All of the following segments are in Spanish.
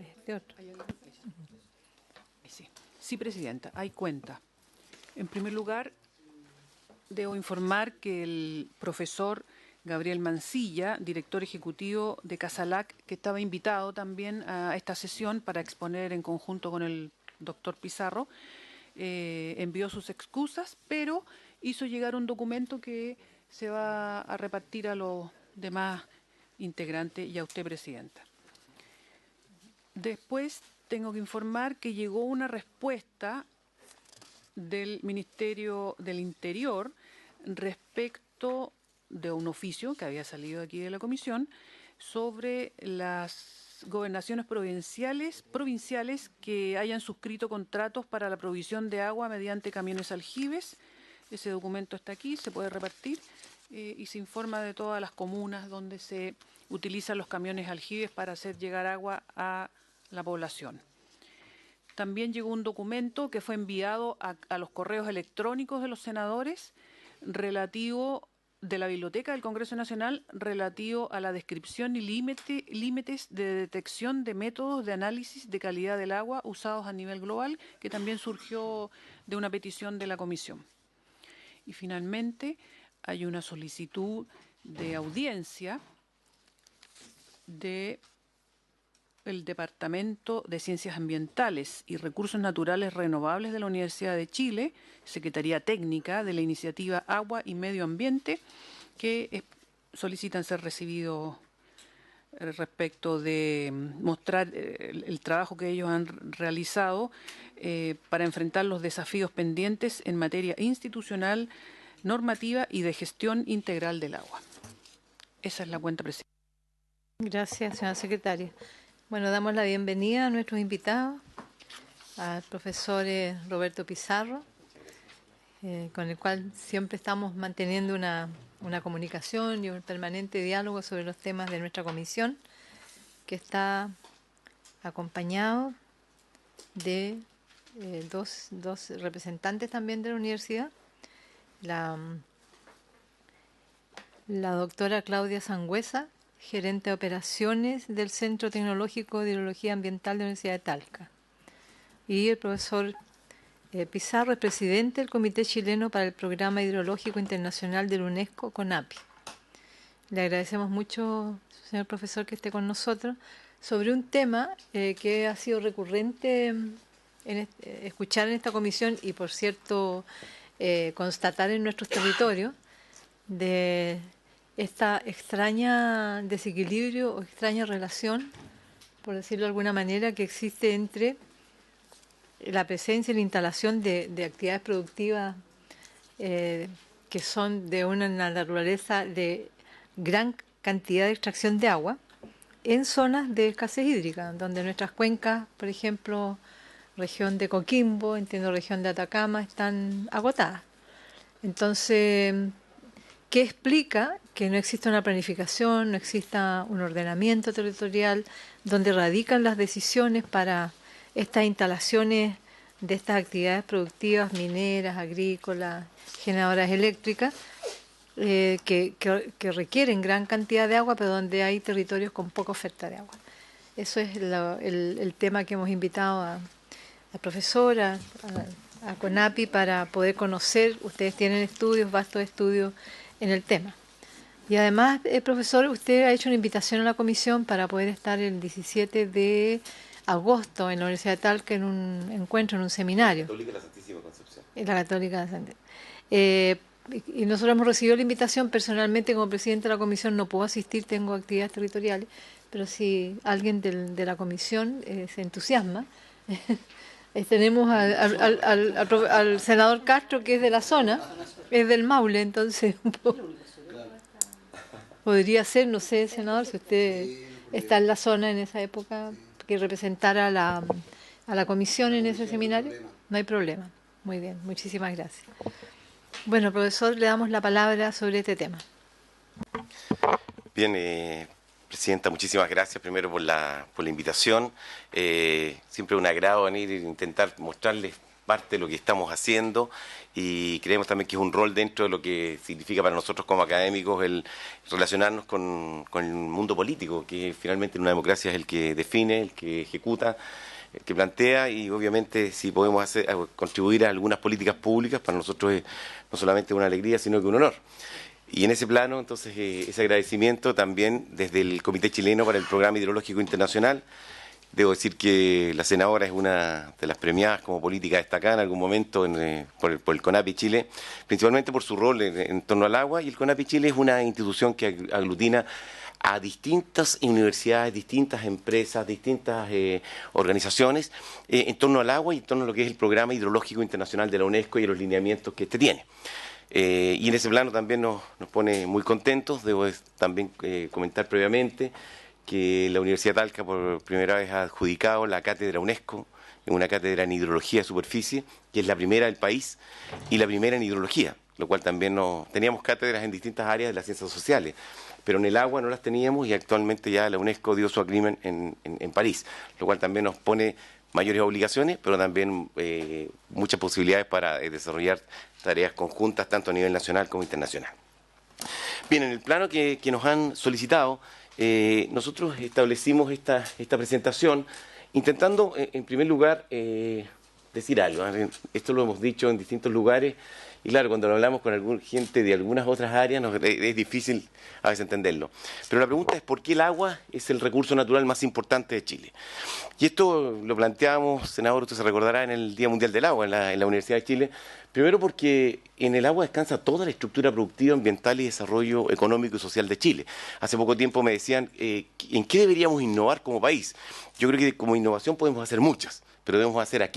este otro. Sí. Sí, Presidenta, hay cuenta. En primer lugar, debo informar que el profesor Gabriel Mancilla, director ejecutivo de Casalac, que estaba invitado también a esta sesión para exponer en conjunto con el doctor Pizarro, envió sus excusas, pero hizo llegar un documento que se va a repartir a los demás integrantes y a usted, Presidenta. Después tengo que informar que llegó una respuesta del Ministerio del Interior respecto de un oficio que había salido aquí de la comisión sobre las gobernaciones provinciales que hayan suscrito contratos para la provisión de agua mediante camiones aljibes. Ese documento está aquí, se puede repartir y se informa de todas las comunas donde se utilizan los camiones aljibes para hacer llegar agua a la población. También llegó un documento que fue enviado a los correos electrónicos de los senadores relativo de la Biblioteca del Congreso Nacional relativo a la descripción y límites de detección de métodos de análisis de calidad del agua usados a nivel global, que también surgió de una petición de la Comisión. Y finalmente hay una solicitud de audiencia de el Departamento de Ciencias Ambientales y Recursos Naturales Renovables de la Universidad de Chile, Secretaría Técnica de la Iniciativa Agua y Medio Ambiente, que solicitan ser recibidos respecto de mostrar el trabajo que ellos han realizado para enfrentar los desafíos pendientes en materia institucional, normativa y de gestión integral del agua. Esa es la cuenta, Presidenta. Gracias, señora secretaria. Bueno, damos la bienvenida a nuestros invitados, al profesor Roberto Pizarro, con el cual siempre estamos manteniendo una comunicación y un permanente diálogo sobre los temas de nuestra comisión, que está acompañado de dos representantes también de la universidad, la doctora Claudia Sangüesa, gerente de operaciones del Centro Tecnológico de Hidrología Ambiental de la Universidad de Talca. Y el profesor Pizarro es presidente del Comité Chileno para el Programa Hidrológico Internacional de la UNESCO, CONAPI. Le agradecemos mucho, señor profesor, que esté con nosotros sobre un tema que ha sido recurrente escuchar en esta comisión y, por cierto, constatar en nuestros territorios de esta extraña desequilibrio o extraña relación, por decirlo de alguna manera, que existe entre la presencia y la instalación de actividades productivas que son de una naturaleza de gran cantidad de extracción de agua en zonas de escasez hídrica, donde nuestras cuencas, por ejemplo, región de Coquimbo, entiendo región de Atacama, están agotadas. Entonces, ¿qué explica que no exista una planificación, no exista un ordenamiento territorial donde radican las decisiones para estas instalaciones de estas actividades productivas, mineras, agrícolas, generadoras eléctricas, que requieren gran cantidad de agua, pero donde hay territorios con poca oferta de agua? Eso es el tema que hemos invitado a la profesora, a CONAPI, para poder conocer. Ustedes tienen estudios, vastos estudios en el tema. Y además, profesor, usted ha hecho una invitación a la comisión para poder estar el 17 de agosto en la Universidad de Talca en un encuentro, en un seminario. La Católica de la Santísima Concepción. En la Católica de la Santísima. Y nosotros hemos recibido la invitación. Personalmente, como presidente de la comisión, no puedo asistir, tengo actividades territoriales, pero si alguien de la comisión se entusiasma, tenemos al senador Castro, que es de la zona, es del Maule, entonces podría ser, no sé, senador, si usted está en la zona en esa época, que representara a la comisión en ese seminario. No hay problema. Muy bien, muchísimas gracias. Bueno, profesor, le damos la palabra sobre este tema. Bien, Presidenta, muchísimas gracias primero por la invitación. Siempre un agrado venir e intentar mostrarles parte de lo que estamos haciendo y creemos también que es un rol dentro de lo que significa para nosotros como académicos el relacionarnos con el mundo político, que finalmente en una democracia es el que define, el que ejecuta, el que plantea, y obviamente si podemos contribuir a algunas políticas públicas, para nosotros es no solamente una alegría, sino que un honor. Y en ese plano, entonces, ese agradecimiento también desde el Comité Chileno para el Programa Hidrológico Internacional. Debo decir que la senadora es una de las premiadas como política destacada en algún momento por el CONAPI Chile, principalmente por su rol en torno al agua, y el CONAPI Chile es una institución que aglutina a distintas universidades, distintas empresas, distintas organizaciones en torno al agua y en torno a lo que es el Programa Hidrológico Internacional de la UNESCO y los lineamientos que este tiene. Y en ese plano también nos pone muy contentos. Debo también comentar previamente que la Universidad de Talca por primera vez ha adjudicado la cátedra UNESCO, una cátedra en hidrología de superficie, que es la primera del país y la primera en hidrología, lo cual también teníamos cátedras en distintas áreas de las ciencias sociales, pero en el agua no las teníamos y actualmente ya la UNESCO dio su agreement en París, lo cual también nos pone mayores obligaciones, pero también muchas posibilidades para desarrollar tareas conjuntas tanto a nivel nacional como internacional. Bien, en el plano que nos han solicitado, nosotros establecimos esta presentación intentando, en primer lugar, decir algo. Esto lo hemos dicho en distintos lugares y claro, cuando lo hablamos con gente de algunas otras áreas es difícil a veces entenderlo. Pero la pregunta es ¿por qué el agua es el recurso natural más importante de Chile? Y esto lo planteamos, senador, usted se recordará, en el Día Mundial del Agua en la Universidad de Chile. Primero porque en el agua descansa toda la estructura productiva, ambiental y desarrollo económico y social de Chile. Hace poco tiempo me decían, ¿en qué deberíamos innovar como país? Yo creo que como innovación podemos hacer muchas, pero debemos hacer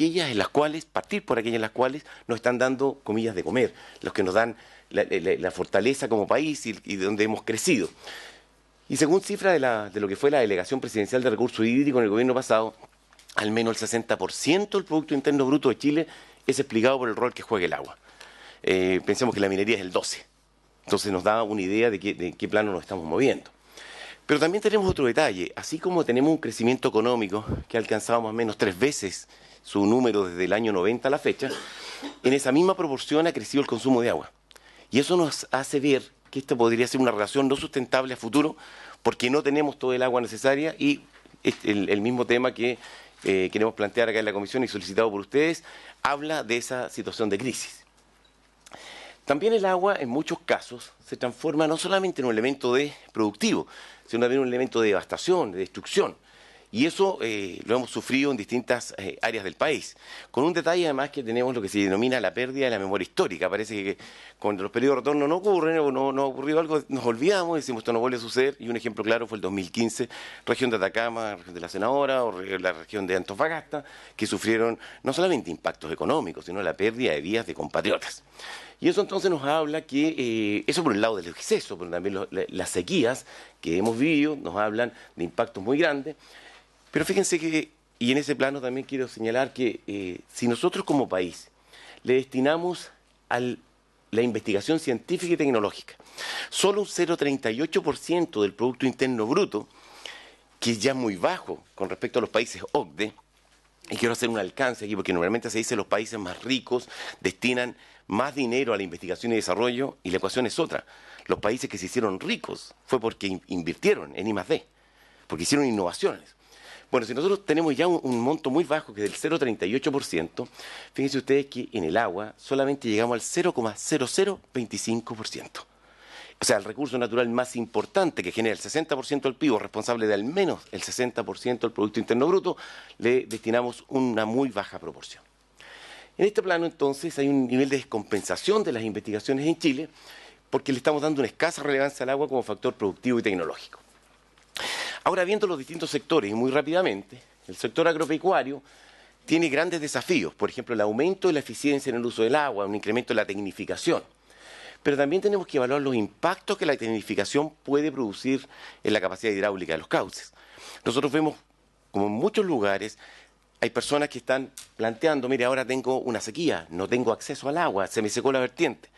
partir por aquellas en las cuales nos están dando comillas de comer, los que nos dan la fortaleza como país y de donde hemos crecido. Y según cifras de lo que fue la Delegación Presidencial de Recursos Hídricos en el gobierno pasado, al menos el 60% del Producto Interno Bruto de Chile es explicado por el rol que juega el agua. Pensemos que la minería es el 12%. Entonces nos da una idea de qué plano nos estamos moviendo. Pero también tenemos otro detalle. Así como tenemos un crecimiento económico que ha alcanzado más o menos 3 veces su número desde el año 90 a la fecha, en esa misma proporción ha crecido el consumo de agua. Y eso nos hace ver que esta podría ser una relación no sustentable a futuro porque no tenemos todo el agua necesaria y el mismo tema que queremos plantear acá en la comisión y solicitado por ustedes, habla de esa situación de crisis. También el agua, en muchos casos, se transforma no solamente en un elemento productivo, sino también en un elemento de devastación, de destrucción. Y eso lo hemos sufrido en distintas áreas del país. Con un detalle además que tenemos lo que se denomina la pérdida de la memoria histórica. Parece que cuando los periodos de retorno no ocurren o no ha ocurrido algo, nos olvidamos y decimos esto no vuelve a suceder. Y un ejemplo claro fue el 2015, región de Atacama, región de la Senadora o la región de Antofagasta, que sufrieron no solamente impactos económicos, sino la pérdida de vidas de compatriotas. Y eso entonces nos habla que, eso por el lado del exceso, pero también las sequías que hemos vivido nos hablan de impactos muy grandes. Pero fíjense que, y en ese plano también quiero señalar que si nosotros como país le destinamos a la investigación científica y tecnológica solo un 0,38% del Producto Interno Bruto, que es ya muy bajo con respecto a los países OCDE, y quiero hacer un alcance aquí porque normalmente se dice que los países más ricos destinan más dinero a la investigación y desarrollo y la ecuación es otra. Los países que se hicieron ricos fue porque invirtieron en I+D, porque hicieron innovaciones. Bueno, si nosotros tenemos ya un monto muy bajo, que es del 0,38%, fíjense ustedes que en el agua solamente llegamos al 0,0025%. O sea, el recurso natural más importante que genera el 60% del PIB, responsable de al menos el 60% del Producto Interno Bruto, le destinamos una muy baja proporción. En este plano, entonces, hay un nivel de descompensación de las investigaciones en Chile porque le estamos dando una escasa relevancia al agua como factor productivo y tecnológico. Ahora, viendo los distintos sectores, y muy rápidamente, el sector agropecuario tiene grandes desafíos, por ejemplo, el aumento de la eficiencia en el uso del agua, un incremento de la tecnificación. Pero también tenemos que evaluar los impactos que la tecnificación puede producir en la capacidad hidráulica de los cauces. Nosotros vemos, como en muchos lugares, hay personas que están planteando, mire, ahora tengo una sequía, no tengo acceso al agua, se me secó la vertiente.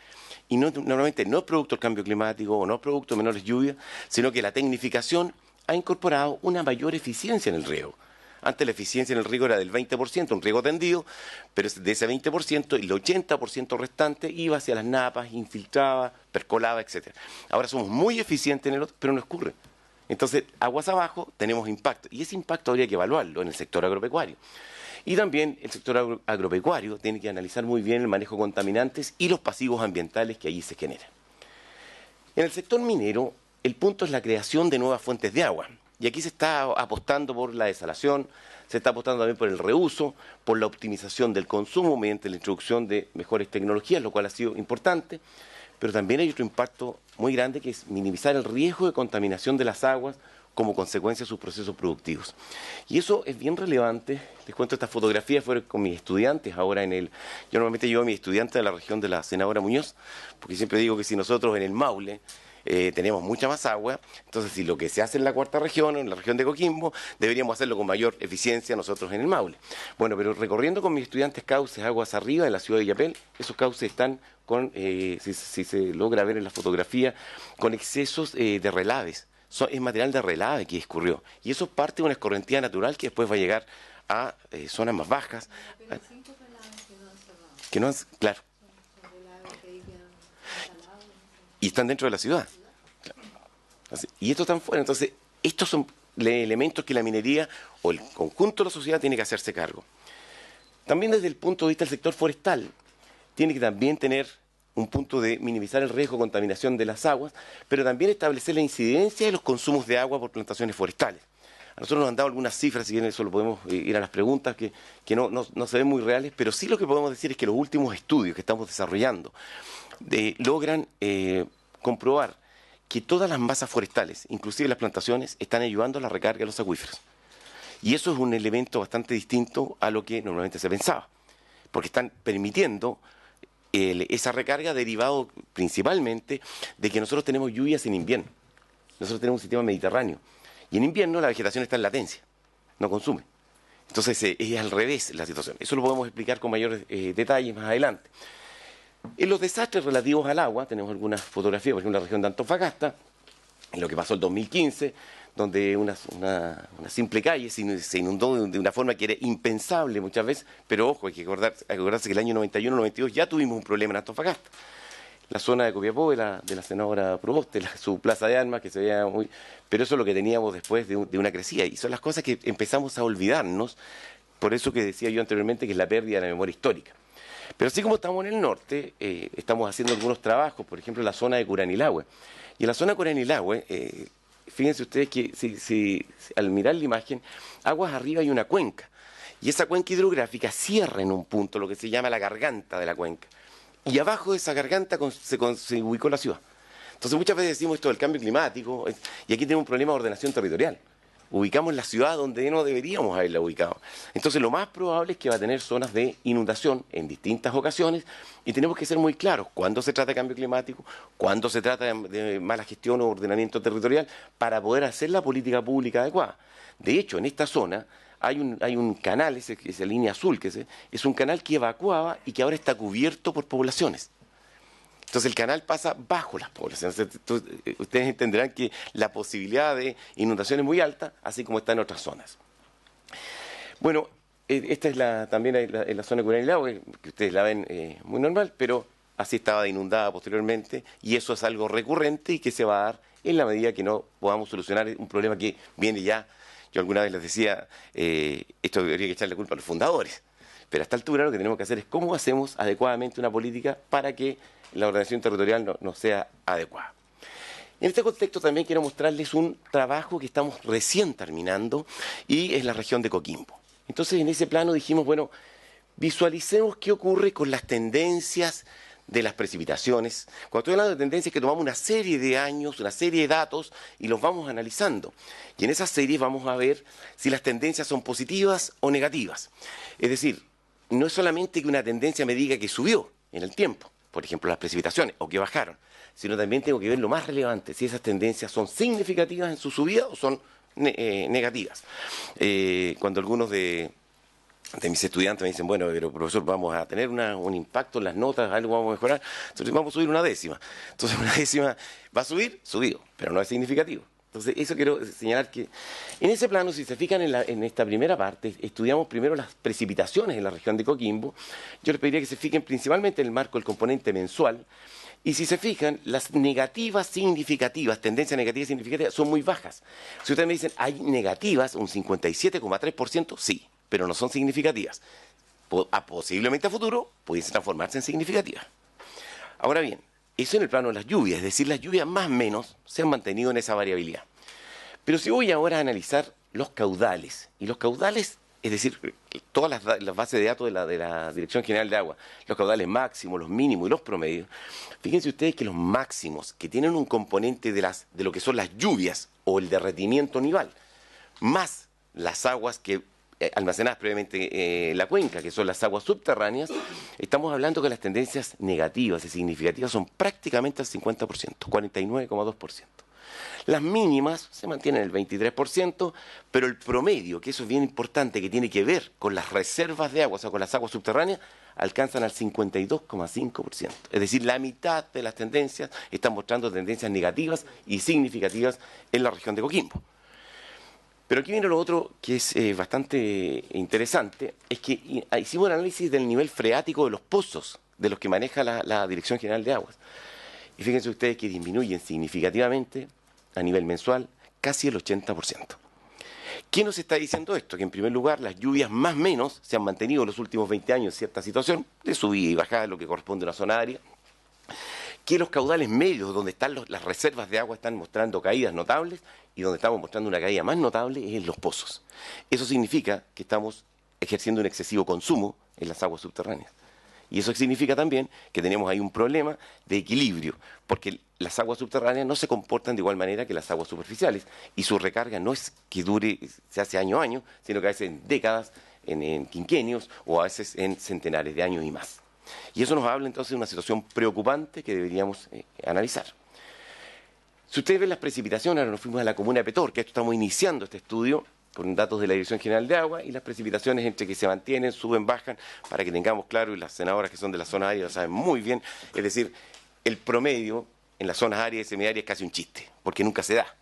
Y normalmente no es producto del cambio climático o no es producto de menores lluvias, sino que la tecnificación ha incorporado una mayor eficiencia en el riego. Antes la eficiencia en el riego era del 20%, un riego tendido, pero de ese 20%, el 80% restante iba hacia las napas, infiltraba, percolaba, etcétera. Ahora somos muy eficientes en el otro, pero no escurre. Entonces, aguas abajo tenemos impacto, y ese impacto habría que evaluarlo en el sector agropecuario. Y también el sector agropecuario tiene que analizar muy bien el manejo de contaminantes y los pasivos ambientales que allí se generan. En el sector minero, el punto es la creación de nuevas fuentes de agua. Y aquí se está apostando por la desalación, se está apostando también por el reuso, por la optimización del consumo mediante la introducción de mejores tecnologías, lo cual ha sido importante. Pero también hay otro impacto muy grande que es minimizar el riesgo de contaminación de las aguas como consecuencia de sus procesos productivos. Y eso es bien relevante. Les cuento, estas fotografías fueron con mis estudiantes ahora en el... Yo normalmente llevo a mis estudiantes de la región de la Senadora Muñoz, porque siempre digo que si nosotros en el Maule tenemos mucha más agua, entonces si lo que se hace en la cuarta región, en la región de Coquimbo, deberíamos hacerlo con mayor eficiencia nosotros en el Maule. Bueno, pero recorriendo con mis estudiantes cauces aguas arriba de la ciudad de Illapel, esos cauces están con, si se logra ver en la fotografía, con excesos de relaves. Es material de relave que escurrió. Y eso parte de una escorrentía natural que después va a llegar a zonas más bajas. Pero 5 relaves que no han cerrado. Que no han, claro. Son relaves que ahí quedan instalados. Y están dentro de la ciudad. Así, y estos están fuera. Entonces, estos son elementos que la minería o el conjunto de la sociedad tiene que hacerse cargo. También desde el punto de vista del sector forestal, tiene que también tener un punto de minimizar el riesgo de contaminación de las aguas, pero también establecer la incidencia de los consumos de agua por plantaciones forestales. A nosotros nos han dado algunas cifras, si bien eso lo podemos ir a las preguntas, que no se ven muy reales, pero sí lo que podemos decir es que los últimos estudios que estamos desarrollando logran comprobar que todas las masas forestales, inclusive las plantaciones, están ayudando a la recarga de los acuíferos. Y eso es un elemento bastante distinto a lo que normalmente se pensaba, porque están permitiendo esa recarga derivado principalmente de que nosotros tenemos lluvias en invierno. Nosotros tenemos un sistema mediterráneo. Y en invierno la vegetación está en latencia, no consume. Entonces es al revés la situación. Eso lo podemos explicar con mayores detalles más adelante. En los desastres relativos al agua, tenemos algunas fotografías, por ejemplo, en la región de Antofagasta, en lo que pasó el 2015, donde una simple calle se inundó de una forma que era impensable muchas veces, pero ojo, hay que acordarse que el año 91-92 ya tuvimos un problema en Antofagasta. La zona de Copiapó de la senadora Proboste, su plaza de armas, que se veía muy... Pero eso es lo que teníamos después de una crecida, y son las cosas que empezamos a olvidarnos, por eso que decía yo anteriormente que es la pérdida de la memoria histórica. Pero así como estamos en el norte, estamos haciendo algunos trabajos, por ejemplo en la zona de Curanilahue. Y en la zona de Curanilahue, fíjense ustedes que si al mirar la imagen, aguas arriba hay una cuenca. Y esa cuenca hidrográfica cierra en un punto lo que se llama la garganta de la cuenca. Y abajo de esa garganta se ubicó la ciudad. Entonces muchas veces decimos esto del cambio climático, y aquí tenemos un problema de ordenación territorial. Ubicamos la ciudad donde no deberíamos haberla ubicado. Entonces lo más probable es que va a tener zonas de inundación en distintas ocasiones, y tenemos que ser muy claros cuándo se trata de cambio climático, cuándo se trata de mala gestión o ordenamiento territorial, para poder hacer la política pública adecuada. De hecho, en esta zona hay un canal, esa línea azul, es un canal que evacuaba y que ahora está cubierto por poblaciones. Entonces el canal pasa bajo las poblaciones. Ustedes entenderán que la posibilidad de inundación es muy alta, así como está en otras zonas. Bueno, esta es también en la zona de Curanilahue, que ustedes la ven muy normal, pero así estaba inundada posteriormente, y eso es algo recurrente y que se va a dar en la medida que no podamos solucionar un problema que viene ya. Yo alguna vez les decía, esto debería que echarle culpa a los fundadores, pero a esta altura lo que tenemos que hacer es cómo hacemos adecuadamente una política para que la ordenación territorial no sea adecuada. En este contexto también quiero mostrarles un trabajo que estamos recién terminando, y es la región de Coquimbo. Entonces en ese plano dijimos, bueno, visualicemos qué ocurre con las tendencias de las precipitaciones. Cuando estoy hablando de tendencias, que tomamos una serie de años, una serie de datos, y los vamos analizando. Y en esas series vamos a ver si las tendencias son positivas o negativas. Es decir, no es solamente que una tendencia me diga que subió en el tiempo, por ejemplo las precipitaciones, o que bajaron, sino también tengo que ver lo más relevante, si esas tendencias son significativas en su subida o son negativas. Cuando algunos de mis estudiantes me dicen, bueno, pero profesor, vamos a tener un impacto en las notas, algo vamos a mejorar, entonces vamos a subir una décima. Entonces una décima va a subir, subido, pero no es significativo. Entonces, eso quiero señalar que en ese plano, si se fijan en esta primera parte, estudiamos primero las precipitaciones en la región de Coquimbo. Yo les pediría que se fijen principalmente en el marco del componente mensual. Y si se fijan, las negativas significativas, tendencias negativas significativas, son muy bajas. Si ustedes me dicen, hay negativas, un 57,3%, sí, pero no son significativas. Posiblemente a futuro pudiesen transformarse en significativas. Ahora bien, eso en el plano de las lluvias, es decir, las lluvias más o menos se han mantenido en esa variabilidad. Pero si voy ahora a analizar los caudales, y los caudales, es decir, todas las bases de datos de la Dirección General de Agua, los caudales máximos, los mínimos y los promedios, fíjense ustedes que los máximos, que tienen un componente de lo que son las lluvias o el derretimiento nival, más las aguas que almacenadas previamente en la cuenca, que son las aguas subterráneas, estamos hablando que las tendencias negativas y significativas son prácticamente al 50%, 49,2%. Las mínimas se mantienen en el 23%, pero el promedio, que eso es bien importante, que tiene que ver con las reservas de agua, o sea, con las aguas subterráneas, alcanzan al 52,5%. Es decir, la mitad de las tendencias están mostrando tendencias negativas y significativas en la región de Coquimbo. Pero aquí viene lo otro que es bastante interesante, es que hicimos un análisis del nivel freático de los pozos de los que maneja la Dirección General de Aguas. Y fíjense ustedes que disminuyen significativamente a nivel mensual casi el 80%. ¿Qué nos está diciendo esto? Que en primer lugar las lluvias más o menos se han mantenido en los últimos 20 años en cierta situación de subida y bajada, lo que corresponde a una zona área. Que los caudales medios, donde están las reservas de agua, están mostrando caídas notables, y donde estamos mostrando una caída más notable es en los pozos. Eso significa que estamos ejerciendo un excesivo consumo en las aguas subterráneas. Y eso significa también que tenemos ahí un problema de equilibrio, porque las aguas subterráneas no se comportan de igual manera que las aguas superficiales, y su recarga no es que dure, se hace año a año, sino que a veces en décadas, en quinquenios, o a veces en centenares de años y más. Y eso nos habla entonces de una situación preocupante que deberíamos analizar. Si ustedes ven las precipitaciones, ahora nos fuimos a la comuna de Petorca, estamos iniciando este estudio con datos de la Dirección General de Agua, y las precipitaciones entre que se mantienen, suben, bajan, para que tengamos claro, y las senadoras que son de la zona área lo saben muy bien, es decir, el promedio en las zonas áreas y semiáreas es casi un chiste, porque nunca se da.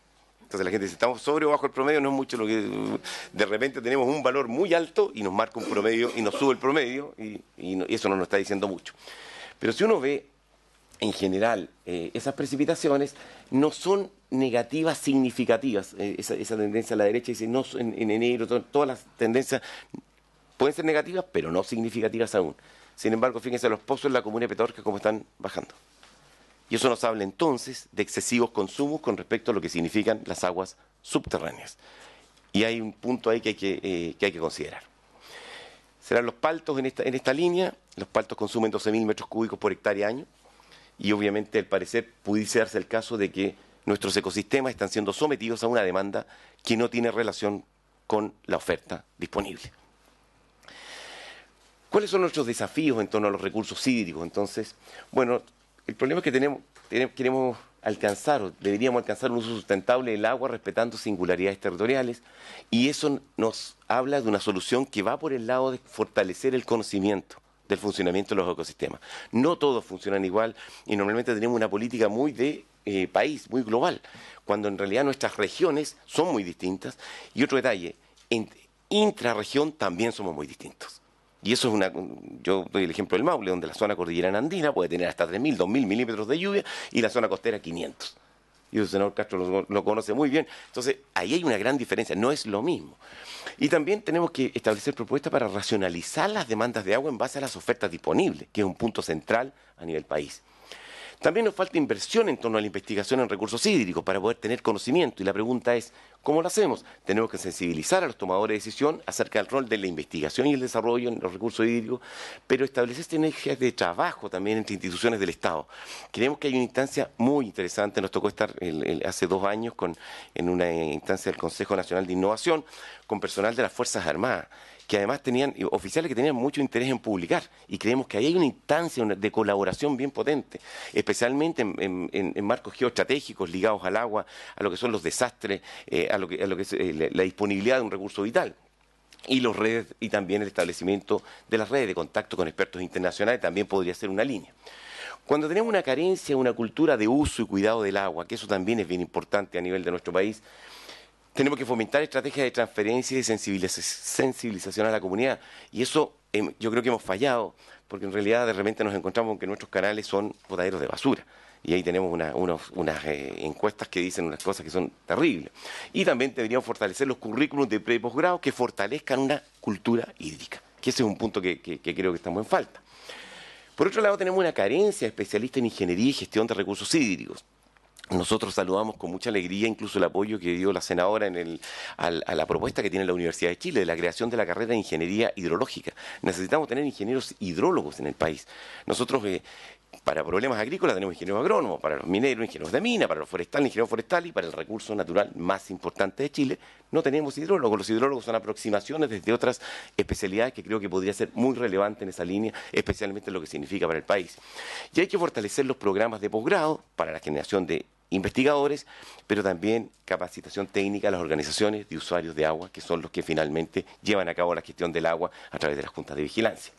Entonces la gente dice, estamos sobre o bajo el promedio, no es mucho lo que... De repente tenemos un valor muy alto y nos marca un promedio y nos sube el promedio, y eso no nos está diciendo mucho. Pero si uno ve, en general, esas precipitaciones no son negativas significativas. Esa tendencia a la derecha dice, no, en enero, todas las tendencias pueden ser negativas, pero no significativas aún. Sin embargo, fíjense los pozos en la comuna de Petorca cómo están bajando. Y eso nos habla entonces de excesivos consumos con respecto a lo que significan las aguas subterráneas. Y hay un punto ahí que hay que considerar. Serán los paltos en esta línea. Los paltos consumen 12.000 metros cúbicos por hectárea año. Y obviamente, al parecer, pudiese darse el caso de que nuestros ecosistemas están siendo sometidos a una demanda que no tiene relación con la oferta disponible. ¿Cuáles son nuestros desafíos en torno a los recursos hídricos? Entonces, bueno, el problema es que queremos alcanzar, o deberíamos alcanzar un uso sustentable del agua respetando singularidades territoriales, y eso nos habla de una solución que va por el lado de fortalecer el conocimiento del funcionamiento de los ecosistemas. No todos funcionan igual, y normalmente tenemos una política muy de país, muy global, cuando en realidad nuestras regiones son muy distintas. Y otro detalle, intrarregión también somos muy distintos. Y eso es yo doy el ejemplo del Maule, donde la zona cordillerana andina puede tener hasta 3.000, 2.000 milímetros de lluvia, y la zona costera 500. Y el senador Castro lo conoce muy bien. Entonces, ahí hay una gran diferencia, no es lo mismo. Y también tenemos que establecer propuestas para racionalizar las demandas de agua en base a las ofertas disponibles, que es un punto central a nivel país. También nos falta inversión en torno a la investigación en recursos hídricos para poder tener conocimiento. Y la pregunta es, ¿cómo lo hacemos? Tenemos que sensibilizar a los tomadores de decisión acerca del rol de la investigación y el desarrollo en los recursos hídricos, pero establecer sinergias de trabajo también entre instituciones del Estado. Creemos que hay una instancia muy interesante. Nos tocó estar hace 2 años en una instancia del Consejo Nacional de Innovación con personal de las Fuerzas Armadas, que además tenían oficiales que tenían mucho interés en publicar, y creemos que ahí hay una instancia de colaboración bien potente, especialmente en marcos geoestratégicos ligados al agua, a lo que son los desastres, a lo que es la disponibilidad de un recurso vital. Y también el establecimiento de las redes de contacto con expertos internacionales también podría ser una línea. Cuando tenemos una carencia, una cultura de uso y cuidado del agua, que eso también es bien importante a nivel de nuestro país, tenemos que fomentar estrategias de transferencia y de sensibilización a la comunidad. Y eso yo creo que hemos fallado, porque en realidad de repente nos encontramos con que nuestros canales son botaderos de basura. Y ahí tenemos unas encuestas que dicen unas cosas que son terribles. Y también deberíamos fortalecer los currículums de pre y posgrado que fortalezcan una cultura hídrica, que ese es un punto que creo que estamos en falta. Por otro lado, tenemos una carencia de especialistas en ingeniería y gestión de recursos hídricos. Nosotros saludamos con mucha alegría incluso el apoyo que dio la senadora a la propuesta que tiene la Universidad de Chile de la creación de la carrera de ingeniería hidrológica. Necesitamos tener ingenieros hidrólogos en el país. Nosotros para problemas agrícolas tenemos ingenieros agrónomos, para los mineros, ingenieros de mina, para los forestales, ingenieros forestales, y para el recurso natural más importante de Chile no tenemos hidrólogos. Los hidrólogos son aproximaciones desde otras especialidades que creo que podría ser muy relevante en esa línea, especialmente lo que significa para el país. Y hay que fortalecer los programas de posgrado para la generación de investigadores, pero también capacitación técnica a las organizaciones de usuarios de agua, que son los que finalmente llevan a cabo la gestión del agua a través de las juntas de vigilancia.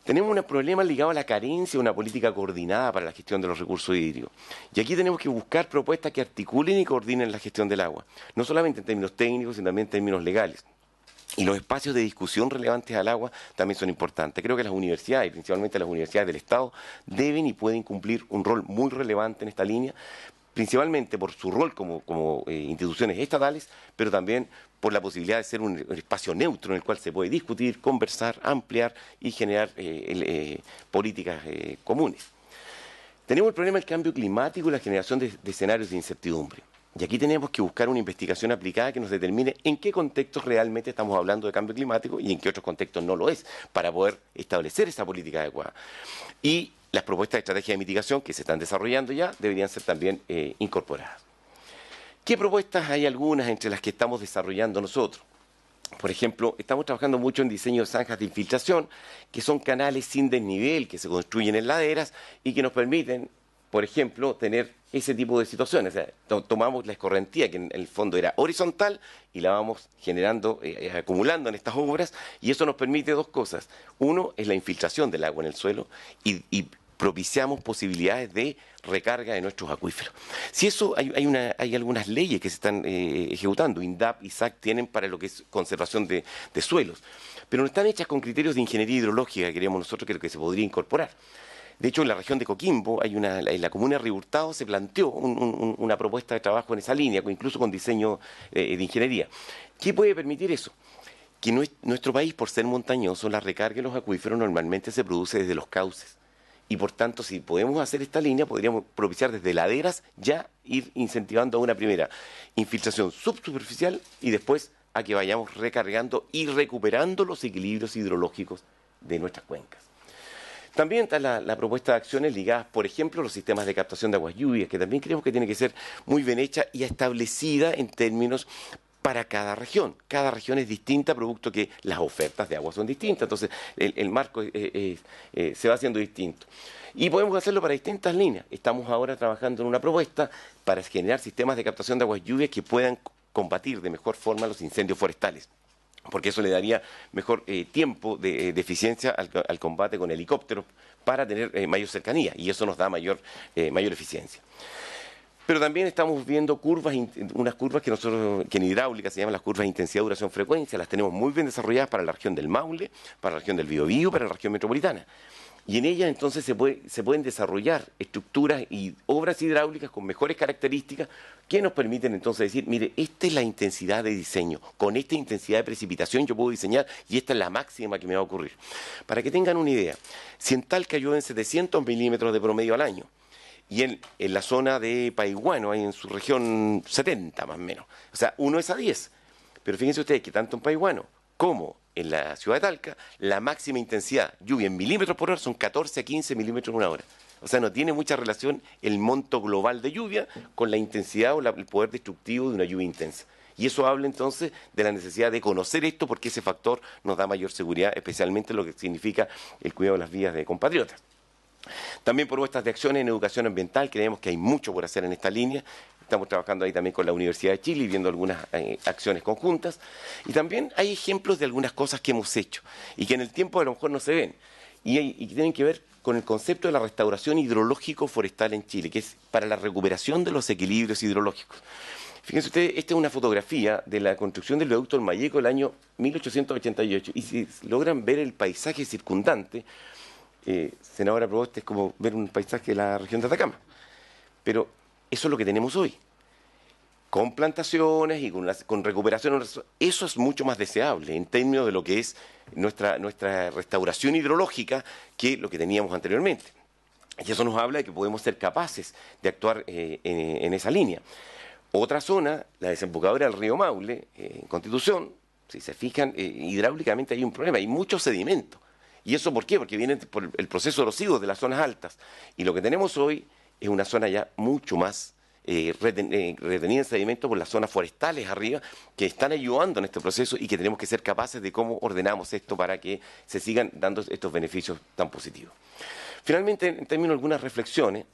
Tenemos un problema ligado a la carencia de una política coordinada para la gestión de los recursos hídricos. Y aquí tenemos que buscar propuestas que articulen y coordinen la gestión del agua, no solamente en términos técnicos, sino también en términos legales. Y los espacios de discusión relevantes al agua también son importantes. Creo que las universidades, principalmente las universidades del Estado, deben y pueden cumplir un rol muy relevante en esta línea, principalmente por su rol como instituciones estatales, pero también por la posibilidad de ser un espacio neutro en el cual se puede discutir, conversar, ampliar y generar políticas comunes. Tenemos el problema del cambio climático y la generación de escenarios de incertidumbre. Y aquí tenemos que buscar una investigación aplicada que nos determine en qué contextos realmente estamos hablando de cambio climático y en qué otros contextos no lo es, para poder establecer esa política adecuada. Y las propuestas de estrategia de mitigación que se están desarrollando ya deberían ser también incorporadas. ¿Qué propuestas hay algunas entre las que estamos desarrollando nosotros? Por ejemplo, estamos trabajando mucho en diseño de zanjas de infiltración, que son canales sin desnivel que se construyen en laderas y que nos permiten, por ejemplo, tener ese tipo de situaciones. O sea, tomamos la escorrentía, que en el fondo era horizontal, y la vamos generando, acumulando en estas obras, y eso nos permite dos cosas. Uno es la infiltración del agua en el suelo y propiciamos posibilidades de recarga de nuestros acuíferos. Si eso, hay algunas leyes que se están ejecutando, INDAP y SAC tienen para lo que es conservación de suelos, pero no están hechas con criterios de ingeniería hidrológica que queríamos nosotros que se podría incorporar. De hecho, en la región de Coquimbo, en la comuna de Río Hurtado se planteó una propuesta de trabajo en esa línea, incluso con diseño de ingeniería. ¿Qué puede permitir eso? Que nuestro país, por ser montañoso, la recarga de los acuíferos normalmente se produce desde los cauces. Y por tanto, si podemos hacer esta línea, podríamos propiciar desde laderas ya ir incentivando a una primera infiltración subsuperficial y después a que vayamos recargando y recuperando los equilibrios hidrológicos de nuestras cuencas. También está la propuesta de acciones ligadas, por ejemplo, a los sistemas de captación de aguas lluvias, que también creemos que tiene que ser muy bien hecha y establecida en términos para cada región. Cada región es distinta, producto que las ofertas de agua son distintas, entonces el marco se va haciendo distinto. Y podemos hacerlo para distintas líneas. Estamos ahora trabajando en una propuesta para generar sistemas de captación de aguas lluvias que puedan combatir de mejor forma los incendios forestales, porque eso le daría mejor tiempo de eficiencia al combate con helicópteros para tener mayor cercanía, y eso nos da mayor eficiencia. Pero también estamos viendo unas curvas que en hidráulica se llaman las curvas de intensidad, duración, frecuencia. Las tenemos muy bien desarrolladas para la región del Maule, para la región del Biobío, para la región metropolitana. Y en ellas entonces se pueden desarrollar estructuras y obras hidráulicas con mejores características que nos permiten entonces decir, mire, esta es la intensidad de diseño, con esta intensidad de precipitación yo puedo diseñar y esta es la máxima que me va a ocurrir. Para que tengan una idea, si en Talca llueven 700 milímetros de promedio al año, y en la zona de Paiguano, hay en su región 70 más o menos, o sea, 1 es a 10. Pero fíjense ustedes que tanto en Paiguano como en la ciudad de Talca, la máxima intensidad, lluvia en milímetros por hora, son 14 a 15 milímetros en una hora. O sea, no tiene mucha relación el monto global de lluvia con la intensidad o el poder destructivo de una lluvia intensa. Y eso habla entonces de la necesidad de conocer esto, porque ese factor nos da mayor seguridad, especialmente lo que significa el cuidado de las vías de compatriotas. También propuestas de acciones en educación ambiental, creemos que hay mucho por hacer en esta línea. Estamos trabajando ahí también con la Universidad de Chile y viendo algunas acciones conjuntas. Y también hay ejemplos de algunas cosas que hemos hecho y que en el tiempo a lo mejor no se ven. y que tienen que ver con el concepto de la restauración hidrológico-forestal en Chile, que es para la recuperación de los equilibrios hidrológicos. Fíjense ustedes, esta es una fotografía de la construcción del viaducto del Mayeco del año 1888, y si logran ver el paisaje circundante, senadora Proboste, es como ver un paisaje de la región de Atacama. Pero eso es lo que tenemos hoy. Con plantaciones y con recuperación, eso es mucho más deseable en términos de lo que es nuestra restauración hidrológica que lo que teníamos anteriormente. Y eso nos habla de que podemos ser capaces de actuar en esa línea. Otra zona, la desembocadura del río Maule, en Constitución, si se fijan, hidráulicamente hay un problema, hay mucho sedimento. ¿Y eso por qué? Porque viene por el proceso erosivo de las zonas altas. Y lo que tenemos hoy es una zona ya mucho más retenida en sedimento por las zonas forestales arriba, que están ayudando en este proceso y que tenemos que ser capaces de cómo ordenamos esto para que se sigan dando estos beneficios tan positivos. Finalmente, en términos de algunas reflexiones,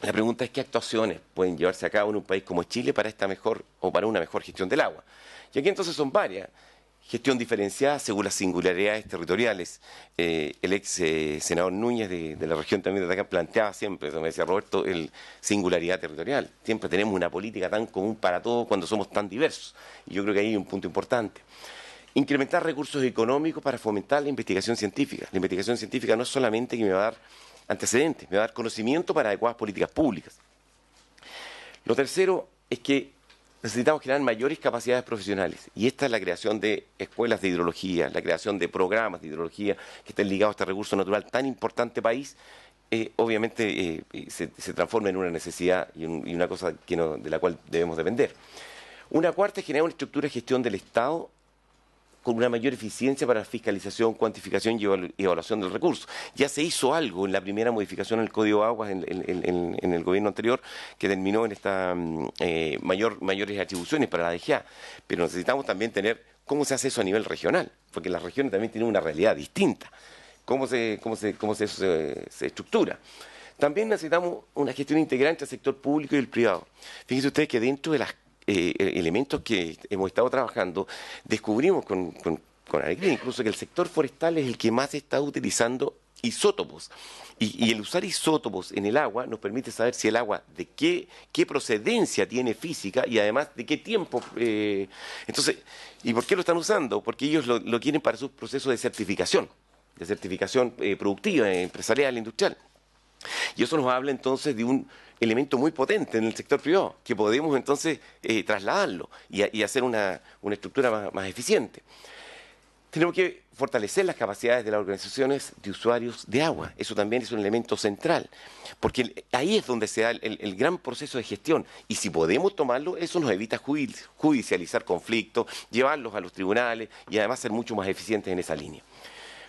la pregunta es qué actuaciones pueden llevarse a cabo en un país como Chile para esta mejor o para una mejor gestión del agua. Y aquí entonces son varias. Gestión diferenciada según las singularidades territoriales. El ex senador Núñez de la región también de acá planteaba siempre, eso me decía Roberto, el singularidad territorial. Siempre tenemos una política tan común para todos cuando somos tan diversos. Y yo creo que ahí hay un punto importante. Incrementar recursos económicos para fomentar la investigación científica. La investigación científica no es solamente que me va a dar antecedentes, me va a dar conocimiento para adecuadas políticas públicas. Lo tercero es que necesitamos crear mayores capacidades profesionales, y esta es la creación de escuelas de hidrología, la creación de programas de hidrología que estén ligados a este recurso natural tan importante país. Obviamente se transforma en una necesidad y una cosa de la cual debemos depender. Una cuarta es generar una estructura de gestión del Estado con una mayor eficiencia para la fiscalización, cuantificación y evaluación del recurso. Ya se hizo algo en la primera modificación del Código de Aguas en el gobierno anterior, que terminó en estas mayores atribuciones para la DGA, pero necesitamos también tener cómo se hace eso a nivel regional, porque las regiones también tienen una realidad distinta, cómo se estructura. También necesitamos una gestión integral entre el sector público y el privado. Fíjense ustedes que dentro de las elementos que hemos estado trabajando, descubrimos con alegría incluso que el sector forestal es el que más está utilizando isótopos. Y el usar isótopos en el agua nos permite saber si el agua de qué procedencia tiene física y además de qué tiempo. Entonces, ¿y por qué lo están usando? Porque ellos lo quieren para sus procesos de certificación productiva, empresarial, industrial. Y eso nos habla entonces de un elemento muy potente en el sector privado, que podemos entonces trasladarlo y hacer una estructura más eficiente. Tenemos que fortalecer las capacidades de las organizaciones de usuarios de agua. Eso también es un elemento central, porque ahí es donde se da el gran proceso de gestión. Y si podemos tomarlo, eso nos evita judicializar conflictos, llevarlos a los tribunales y además ser mucho más eficientes en esa línea.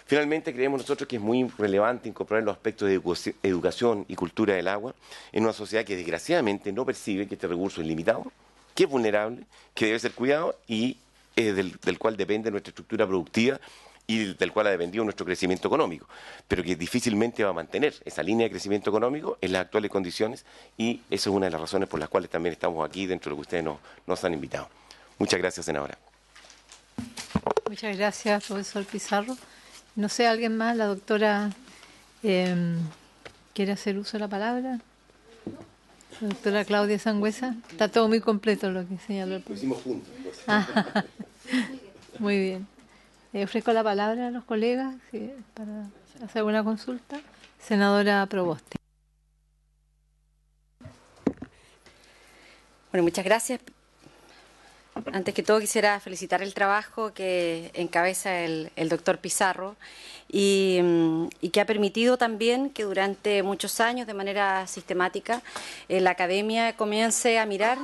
Finalmente, creemos nosotros que es muy relevante incorporar los aspectos de educación y cultura del agua en una sociedad que desgraciadamente no percibe que este recurso es limitado, que es vulnerable, que debe ser cuidado y del cual depende nuestra estructura productiva y del cual ha dependido nuestro crecimiento económico, pero que difícilmente va a mantener esa línea de crecimiento económico en las actuales condiciones, y esa es una de las razones por las cuales también estamos aquí dentro de lo que ustedes nos han invitado. Muchas gracias, senadora. Muchas gracias, profesor Pizarro. No sé, ¿alguien más? La doctora quiere hacer uso de la palabra. La doctora Claudia Sangüesa. Está todo muy completo lo que señaló el profesor. Lo hicimos juntos. Muy bien. Ofrezco la palabra a los colegas para hacer alguna consulta. Senadora Proboste. Bueno, muchas gracias. Antes que todo quisiera felicitar el trabajo que encabeza el doctor Pizarro y que ha permitido también que durante muchos años, de manera sistemática, la academia comience a mirar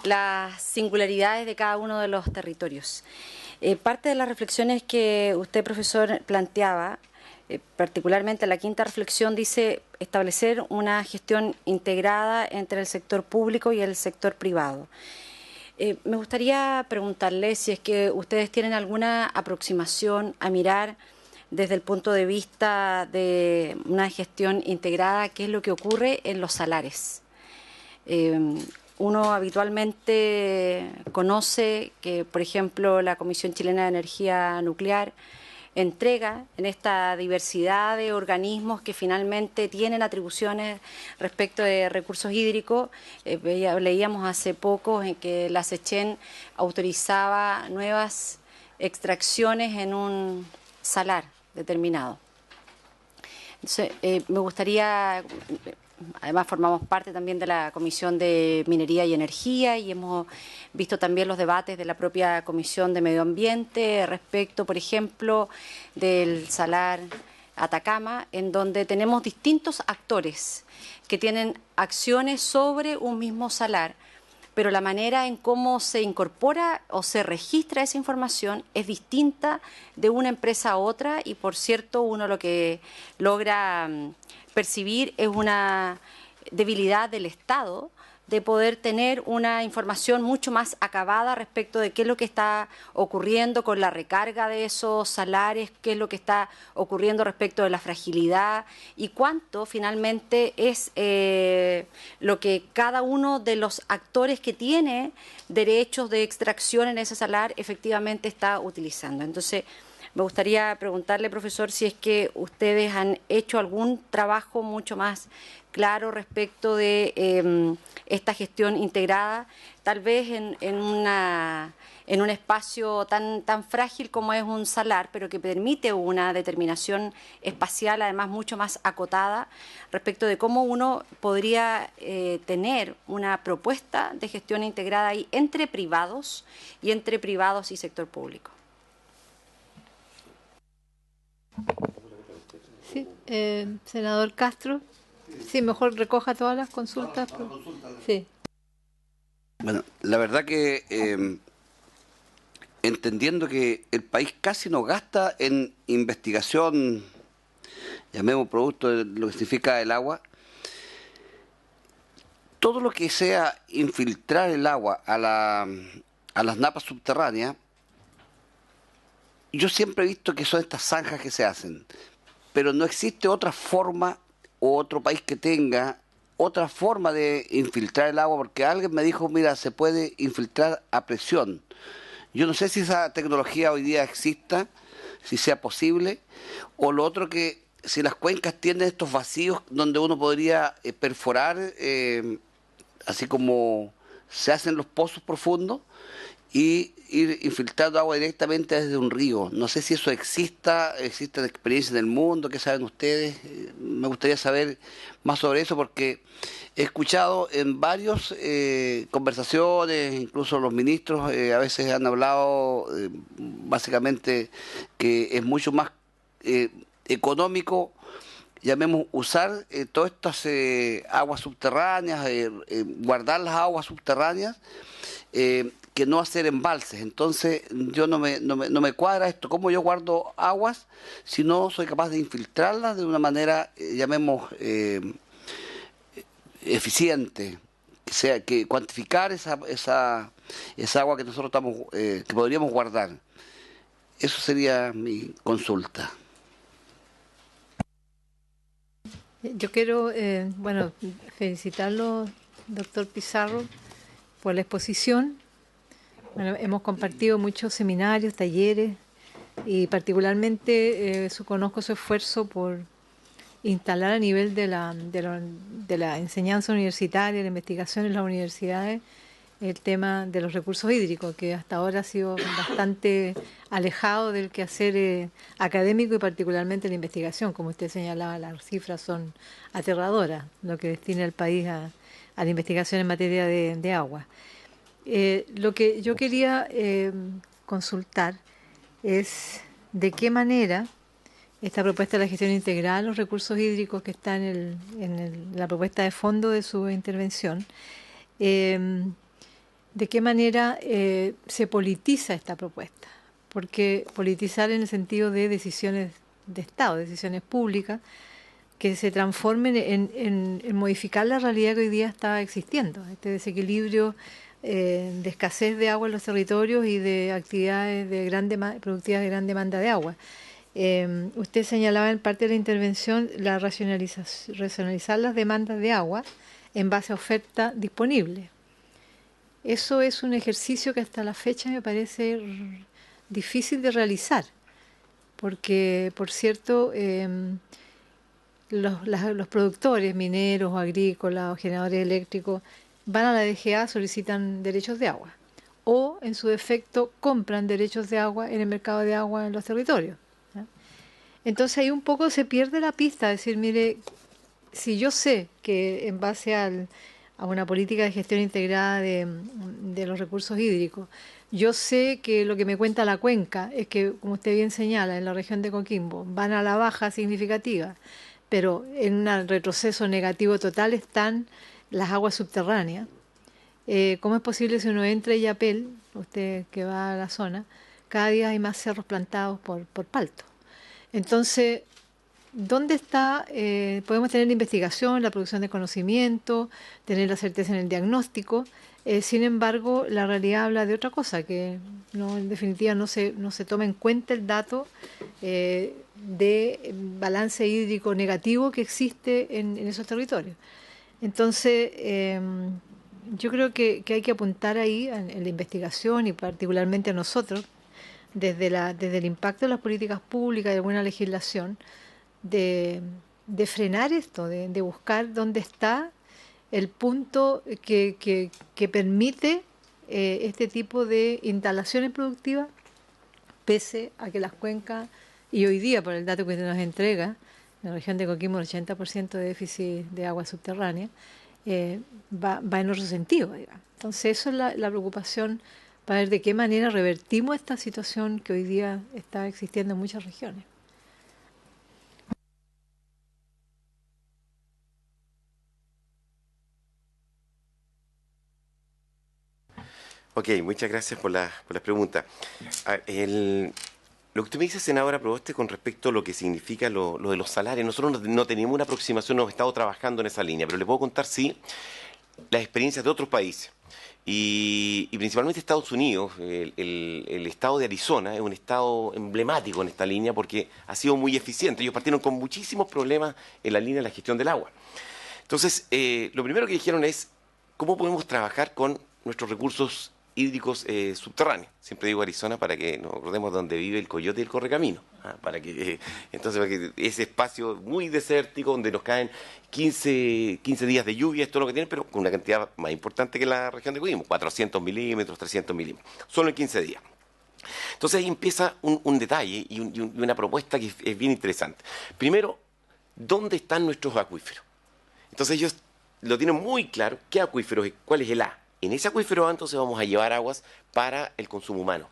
las singularidades de cada uno de los territorios. Parte de las reflexiones que usted, profesor, planteaba, particularmente la quinta reflexión, dice establecer una gestión integrada entre el sector público y el sector privado. Me gustaría preguntarle si es que ustedes tienen alguna aproximación a mirar desde el punto de vista de una gestión integrada, qué es lo que ocurre en los salares. Uno habitualmente conoce que, por ejemplo, la Comisión Chilena de Energía Nuclear entrega, en esta diversidad de organismos que finalmente tienen atribuciones respecto de recursos hídricos. Leíamos hace poco en que la SECHEN autorizaba nuevas extracciones en un salar determinado. Entonces, me gustaría, además formamos parte también de la Comisión de Minería y Energía y hemos visto también los debates de la propia Comisión de Medio Ambiente respecto, por ejemplo, del salar Atacama, en donde tenemos distintos actores que tienen acciones sobre un mismo salar, pero la manera en cómo se incorpora o se registra esa información es distinta de una empresa a otra y, por cierto, uno lo que logra percibir es una debilidad del Estado de poder tener una información mucho más acabada respecto de qué es lo que está ocurriendo con la recarga de esos salares, qué es lo que está ocurriendo respecto de la fragilidad y cuánto finalmente es lo que cada uno de los actores que tiene derechos de extracción en ese salar efectivamente está utilizando. Entonces, me gustaría preguntarle, profesor, si es que ustedes han hecho algún trabajo mucho más claro respecto de esta gestión integrada, tal vez en un espacio tan frágil como es un salar, pero que permite una determinación espacial, además mucho más acotada, respecto de cómo uno podría tener una propuesta de gestión integrada ahí entre privados y sector público. Sí, senador Castro. Sí, mejor recoja todas las consultas. Sí. Bueno, la verdad que entendiendo que el país casi no gasta en investigación, llamemos producto de lo que significa el agua, todo lo que sea infiltrar el agua a las napas subterráneas, yo siempre he visto que son estas zanjas que se hacen, pero no existe otra forma o otro país que tenga otra forma de infiltrar el agua, porque alguien me dijo, mira, se puede infiltrar a presión. Yo no sé si esa tecnología hoy día exista, si sea posible, o lo otro que si las cuencas tienen estos vacíos donde uno podría perforar, así como se hacen los pozos profundos, y ir infiltrando agua directamente desde un río. No sé si eso existen experiencias en el mundo, ¿qué saben ustedes? Me gustaría saber más sobre eso porque he escuchado en varias conversaciones, incluso los ministros a veces han hablado básicamente que es mucho más económico, llamemos, usar todas estas aguas subterráneas, guardar las aguas subterráneas, que no hacer embalses. Entonces yo no me cuadra esto, cómo yo guardo aguas si no soy capaz de infiltrarlas de una manera, llamemos, eficiente, que cuantificar esa agua que nosotros estamos, que podríamos guardar. Eso sería mi consulta. Yo quiero, felicitarlo, doctor Pizarro, por la exposición. Bueno, hemos compartido muchos seminarios, talleres y particularmente conozco su esfuerzo por instalar a nivel de la enseñanza universitaria, la investigación en las universidades, el tema de los recursos hídricos, que hasta ahora ha sido bastante alejado del quehacer académico y particularmente la investigación. Como usted señalaba, las cifras son aterradoras, lo que destina el país a la investigación en materia de agua. Lo que yo quería consultar es de qué manera esta propuesta de la gestión integral, los recursos hídricos que está en la propuesta de fondo de su intervención, de qué manera se politiza esta propuesta. Porque politizar en el sentido de decisiones de Estado, decisiones públicas, que se transformen en modificar la realidad que hoy día está existiendo, este desequilibrio de escasez de agua en los territorios y de actividades productivas de gran demanda de agua. Usted señalaba en parte de la intervención la racionalizar las demandas de agua en base a oferta disponible. Eso es un ejercicio que hasta la fecha me parece difícil de realizar. porque, por cierto, los productores mineros o agrícolas o generadores eléctricos van a la DGA, solicitan derechos de agua o, en su defecto, compran derechos de agua en el mercado de agua en los territorios. Entonces ahí un poco se pierde la pista, decir, mire, si yo sé que en base a una política de gestión integrada de los recursos hídricos, yo sé que lo que me cuenta la cuenca es que, como usted bien señala, en la región de Coquimbo van a la baja significativa, pero en un retroceso negativo total están las aguas subterráneas. ¿Cómo es posible si uno entra en Yapel, usted que va a la zona, cada día hay más cerros plantados por palto? Entonces, ¿dónde está? Podemos tener la investigación, la producción de conocimiento, tener la certeza en el diagnóstico. Sin embargo, la realidad habla de otra cosa, que no, en definitiva no se toma en cuenta el dato de balance hídrico negativo que existe en esos territorios. Entonces, yo creo que hay que apuntar ahí en la investigación y particularmente a nosotros, desde el impacto de las políticas públicas y de alguna legislación, de frenar esto, de buscar dónde está el punto que permite este tipo de instalaciones productivas, pese a que las cuencas, y hoy día por el dato que nos entrega, en la región de Coquimbo el 80% de déficit de agua subterránea, va en otro sentido, digamos. Entonces eso es la preocupación para ver de qué manera revertimos esta situación que hoy día está existiendo en muchas regiones. Ok, muchas gracias por las preguntas. Lo que usted me dice, senadora Proboste, con respecto a lo que significa lo de los salarios, nosotros no teníamos una aproximación, no hemos estado trabajando en esa línea, pero le puedo contar, sí, las experiencias de otros países. Y principalmente Estados Unidos, el estado de Arizona es un estado emblemático en esta línea porque ha sido muy eficiente. Ellos partieron con muchísimos problemas en la línea de la gestión del agua. Entonces, lo primero que dijeron es, ¿cómo podemos trabajar con nuestros recursos hídricos subterráneos? Siempre digo Arizona para que nos acordemos de donde vive el coyote y el correcamino. Para que ese espacio muy desértico donde nos caen 15 días de lluvia, es todo lo que tienen, pero con una cantidad más importante que la región de Coquimbo, 400 milímetros, 300 milímetros, solo en 15 días. Entonces ahí empieza un detalle y una propuesta que es bien interesante. Primero, ¿dónde están nuestros acuíferos? Entonces ellos lo tienen muy claro, ¿qué acuíferos? ¿Cuál es el A? En ese acuífero A entonces vamos a llevar aguas para el consumo humano.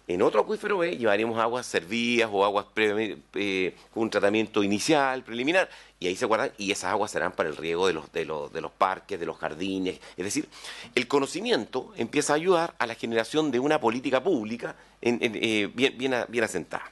En otro acuífero B llevaremos aguas servidas o aguas con un tratamiento inicial, preliminar, y ahí se guardan, y esas aguas serán para el riego de los parques, de los jardines. Es decir, el conocimiento empieza a ayudar a la generación de una política pública bien asentada.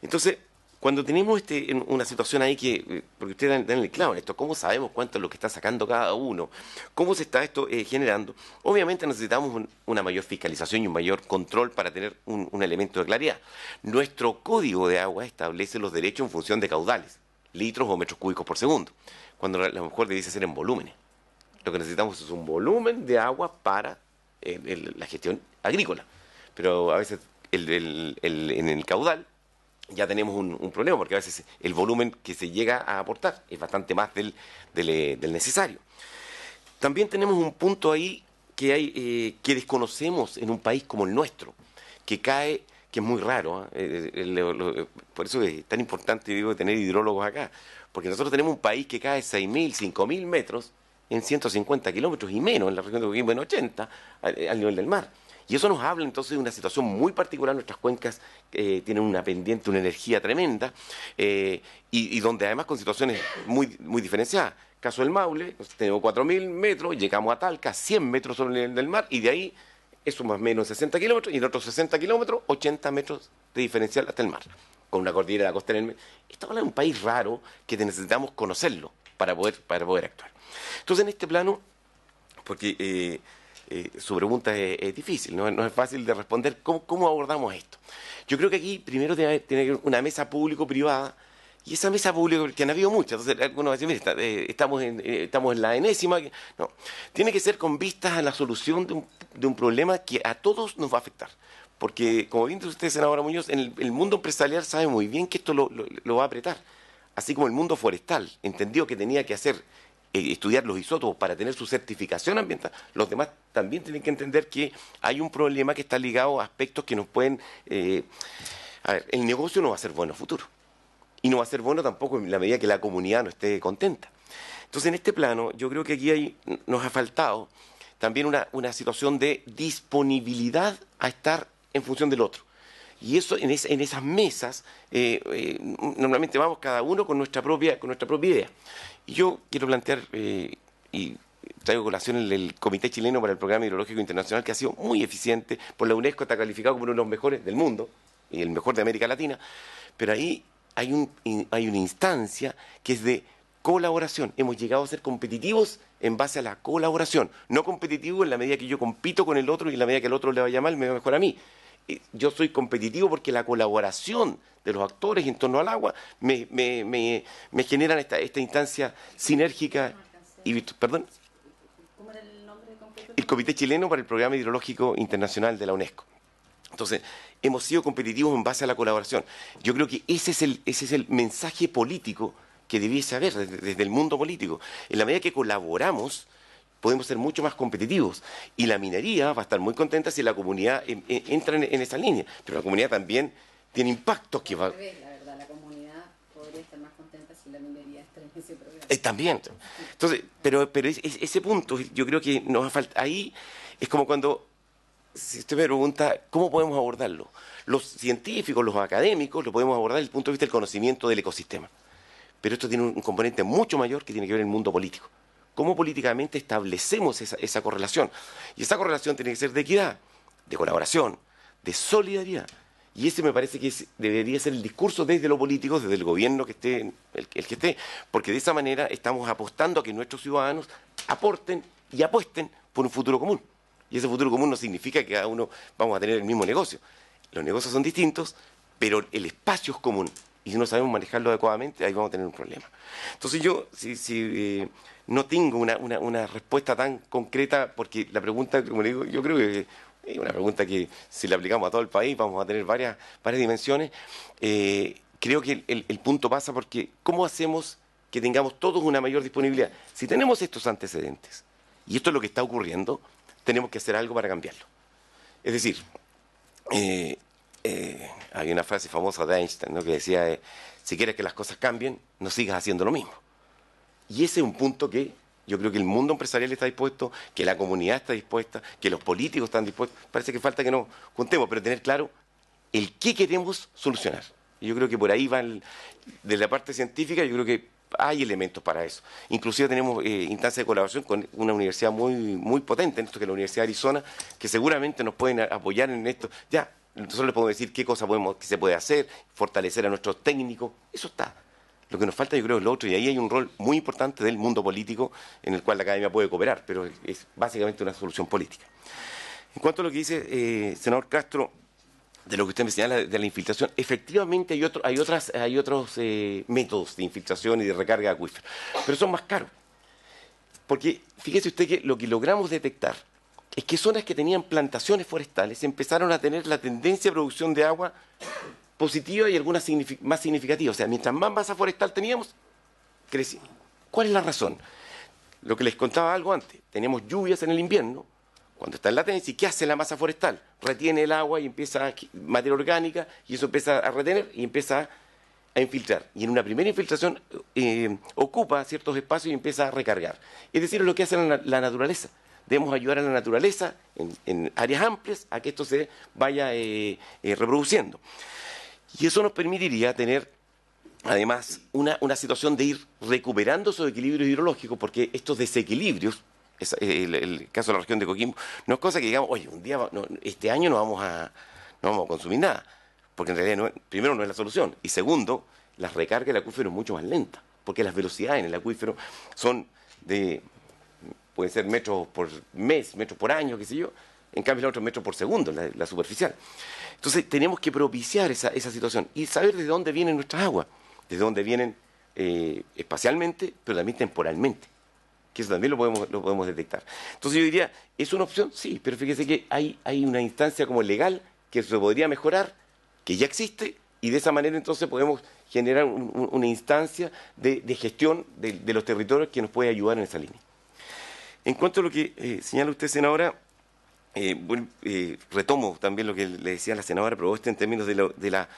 Entonces, cuando tenemos una situación ahí porque ustedes dan el clavo en esto, ¿cómo sabemos cuánto es lo que está sacando cada uno? ¿Cómo se está esto generando? Obviamente necesitamos una mayor fiscalización y un mayor control para tener un elemento de claridad. Nuestro código de agua establece los derechos en función de caudales, litros o metros cúbicos por segundo, cuando a lo mejor debiese ser en volúmenes. Lo que necesitamos es un volumen de agua para la gestión agrícola. Pero a veces en el caudal ya tenemos un problema, porque a veces el volumen que se llega a aportar es bastante más del necesario. También tenemos un punto ahí que desconocemos en un país como el nuestro, que es muy raro. Por eso es tan importante, digo, tener hidrólogos acá, porque nosotros tenemos un país que cae 6.000, 5.000 metros en 150 kilómetros y menos, en la región de Coquimbo en 80, al nivel del mar. Y eso nos habla entonces de una situación muy particular. Nuestras cuencas tienen una pendiente, una energía tremenda, y donde además con situaciones muy, muy diferenciadas. Caso del Maule, tenemos 4.000 metros, llegamos a Talca, 100 metros sobre el nivel del mar, y de ahí eso más o menos 60 kilómetros, y en otros 60 kilómetros, 80 metros de diferencial hasta el mar, con una cordillera de la costa en el medio. Estamos hablando de un país raro que necesitamos conocerlo para poder actuar. Entonces, en este plano, porque su pregunta es difícil, no es fácil de responder. ¿Cómo abordamos esto? Yo creo que aquí primero tiene que haber una mesa público-privada, y esa mesa pública, que han habido muchas, entonces algunos van a decir, mira, estamos en la enésima. No, tiene que ser con vistas a la solución de un problema que a todos nos va a afectar. porque, como bien dice usted, senadora Muñoz, el mundo empresarial sabe muy bien que esto lo va a apretar. Así como el mundo forestal entendió que tenía que hacer estudiar los isótopos para tener su certificación ambiental, los demás también tienen que entender que hay un problema que está ligado a aspectos que nos pueden... a ver, el negocio no va a ser bueno a futuro. Y no va a ser bueno tampoco en la medida que la comunidad no esté contenta. Entonces, en este plano, yo creo que aquí nos ha faltado también una situación de disponibilidad a estar en función del otro. Y eso en esas mesas, normalmente vamos cada uno con nuestra propia idea. Y yo quiero plantear, y traigo a colación el Comité Chileno para el Programa Hidrológico Internacional, que ha sido muy eficiente, por la UNESCO está calificado como uno de los mejores del mundo, y el mejor de América Latina, pero ahí hay una instancia que es de colaboración. Hemos llegado a ser competitivos en base a la colaboración, no competitivos en la medida que yo compito con el otro y en la medida que el otro le vaya mal, me va mejor a mí. Yo soy competitivo porque la colaboración de los actores en torno al agua me generan esta instancia sinérgica. ¿Perdón? ¿Cómo era el nombre completo? El Comité Chileno para el Programa Hidrológico Internacional de la UNESCO. Entonces, hemos sido competitivos en base a la colaboración. Yo creo que ese es el mensaje político que debiese haber desde el mundo político. En la medida que colaboramos, podemos ser mucho más competitivos. Y la minería va a estar muy contenta si la comunidad entra en esa línea. Pero la comunidad también tiene impactos que va... La verdad, la comunidad podría estar más contenta si la minería está en ese programa. También. Entonces, pero ese punto, yo creo que nos falta... Ahí es como cuando, si usted me pregunta, ¿cómo podemos abordarlo? Los científicos, los académicos, lo podemos abordar desde el punto de vista del conocimiento del ecosistema. Pero esto tiene un componente mucho mayor que tiene que ver el mundo político. ¿Cómo políticamente establecemos esa correlación? Y esa correlación tiene que ser de equidad, de colaboración, de solidaridad. Y ese me parece que debería ser el discurso desde lo político, desde el gobierno que esté, el que esté, porque de esa manera estamos apostando a que nuestros ciudadanos aporten y apuesten por un futuro común. Y ese futuro común no significa que cada uno vamos a tener el mismo negocio. Los negocios son distintos, pero el espacio es común. Y si no sabemos manejarlo adecuadamente, ahí vamos a tener un problema. Entonces yo, no tengo una respuesta tan concreta, porque la pregunta, como le digo, yo creo que es una pregunta que si la aplicamos a todo el país vamos a tener varias dimensiones. Creo que el punto pasa porque ¿cómo hacemos que tengamos todos una mayor disponibilidad? Si tenemos estos antecedentes, y esto es lo que está ocurriendo, tenemos que hacer algo para cambiarlo. Es decir, hay una frase famosa de Einstein, ¿no?, que decía, si quieres que las cosas cambien, no sigas haciendo lo mismo. Y ese es un punto que yo creo que el mundo empresarial está dispuesto, que la comunidad está dispuesta, que los políticos están dispuestos. Parece que falta que nos juntemos, pero tener claro el qué queremos solucionar. Y yo creo que por ahí va, de la parte científica, yo creo que hay elementos para eso. Inclusive tenemos instancias de colaboración con una universidad muy potente en esto, que es la Universidad de Arizona, que seguramente nos pueden apoyar en esto. Ya, nosotros les podemos decir qué cosa que se puede hacer, fortalecer a nuestros técnicos, eso está. Lo que nos falta, yo creo, es lo otro, y ahí hay un rol muy importante del mundo político en el cual la academia puede cooperar, pero es básicamente una solución política. En cuanto a lo que dice senador Castro, de lo que usted me señala de la infiltración, efectivamente hay otros métodos de infiltración y de recarga de acuíferos, pero son más caros. Porque fíjese usted que lo que logramos detectar es que zonas que tenían plantaciones forestales empezaron a tener la tendencia de producción de agua positiva y algunas más significativa. O sea, mientras más masa forestal teníamos, crecía. ¿Cuál es la razón? Lo que les contaba algo antes. Teníamos lluvias en el invierno, cuando está en latencia, ¿y qué hace la masa forestal? Retiene el agua y empieza a materia orgánica, y eso empieza a retener y empieza a infiltrar. Y en una primera infiltración ocupa ciertos espacios y empieza a recargar. Es decir, es lo que hace la naturaleza. Debemos ayudar a la naturaleza en áreas amplias a que esto se vaya reproduciendo. Y eso nos permitiría tener, además, una situación de ir recuperando esos equilibrios hidrológicos, porque estos desequilibrios, el caso de la región de Coquimbo, no es cosa que digamos, oye, un día, este año no vamos a consumir nada, porque en realidad, primero, no es la solución, y segundo, la recarga del acuífero es mucho más lenta, porque las velocidades en el acuífero pueden ser metros por mes, metros por año, qué sé yo, en cambio los otros metros por segundo, la superficial. Entonces tenemos que propiciar esa situación y saber desde dónde vienen nuestras aguas, desde dónde vienen espacialmente, pero también temporalmente, que eso también lo podemos detectar. Entonces yo diría, ¿es una opción? Sí, pero fíjese que hay una instancia como legal que se podría mejorar, que ya existe, y de esa manera entonces podemos generar una instancia de gestión de los territorios que nos puede ayudar en esa línea. En cuanto a lo que señala usted, senadora, retomo también lo que le decía la senadora Proboste en términos de la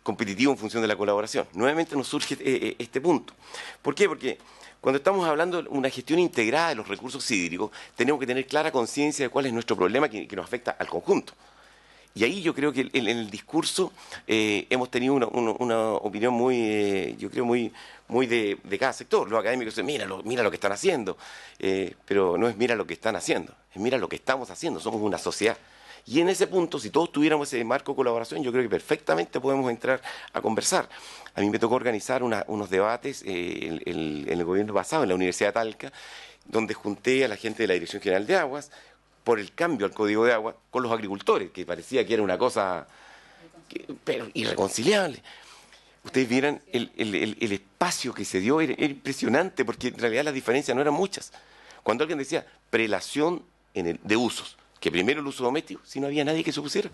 competitivo en función de la colaboración. Nuevamente nos surge este punto. ¿Por qué? Porque cuando estamos hablando de una gestión integrada de los recursos hídricos, tenemos que tener clara conciencia de cuál es nuestro problema que nos afecta al conjunto. Y ahí yo creo que en el discurso hemos tenido una opinión muy, yo creo, muy de cada sector. Los académicos dicen, mira lo que están haciendo, pero no es mira lo que están haciendo, es mira lo que estamos haciendo, somos una sociedad. Y en ese punto, si todos tuviéramos ese marco de colaboración, yo creo que perfectamente podemos entrar a conversar. A mí me tocó organizar unos debates en el gobierno pasado, en la Universidad de Talca, donde junté a la gente de la Dirección General de Aguas, por el cambio al Código de Agua, con los agricultores, que parecía que era una cosa pero irreconciliable. Ustedes vieran el espacio que se dio, era impresionante, porque en realidad las diferencias no eran muchas. Cuando alguien decía prelación de usos, que primero el uso doméstico, si no había nadie que se opusiera.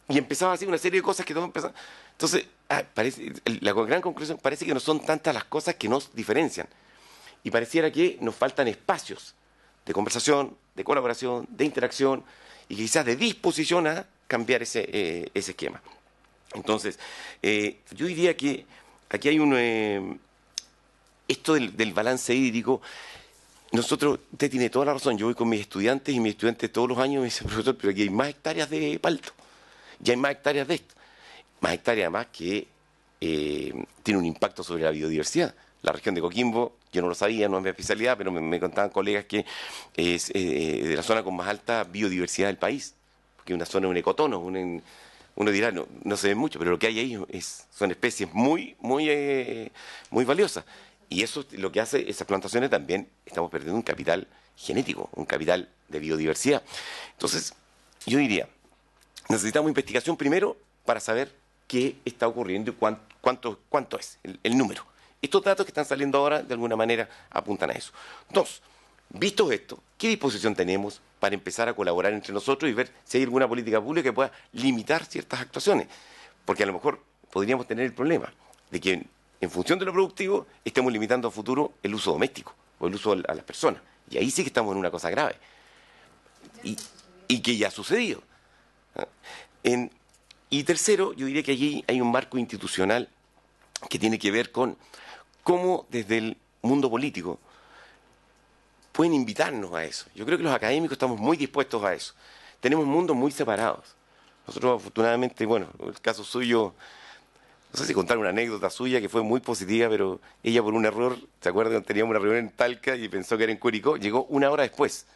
Y empezaba así una serie de cosas que todos empezaban. Entonces, la gran conclusión, parece que no son tantas las cosas que nos diferencian. Y pareciera que nos faltan espacios de conversación, de colaboración, de interacción y quizás de disposición a cambiar ese esquema. Entonces, yo diría que aquí hay esto del balance hídrico. Usted tiene toda la razón, yo voy con mis estudiantes y mis estudiantes todos los años me dicen, profesor, pero aquí hay más hectáreas de palto, ya hay más hectáreas de esto, más hectáreas además que tiene un impacto sobre la biodiversidad. La región de Coquimbo, yo no lo sabía, no es mi especialidad, pero me contaban colegas que es de la zona con más alta biodiversidad del país, porque es una zona, un ecotono, uno dirá, no se ve mucho, pero lo que hay ahí son especies muy valiosas. Y eso lo que hace, esas plantaciones también, estamos perdiendo un capital genético, un capital de biodiversidad. Entonces, yo diría, necesitamos investigación primero para saber qué está ocurriendo y cuánto es el número. Estos datos que están saliendo ahora, de alguna manera, apuntan a eso. Dos, visto esto, ¿qué disposición tenemos para empezar a colaborar entre nosotros y ver si hay alguna política pública que pueda limitar ciertas actuaciones? Porque a lo mejor podríamos tener el problema de que en función de lo productivo estemos limitando a futuro el uso doméstico o el uso a las personas. Y ahí sí que estamos en una cosa grave. Y que ya ha sucedido. Y tercero, yo diría que allí hay un marco institucional que tiene que ver con cómo desde el mundo político pueden invitarnos a eso. Yo creo que los académicos estamos muy dispuestos a eso. Tenemos mundos muy separados. Nosotros afortunadamente, bueno, el caso suyo, no sé si contar una anécdota suya que fue muy positiva, pero ella por un error, ¿se acuerdan? Teníamos una reunión en Talca y pensó que era en Curicó, llegó una hora después.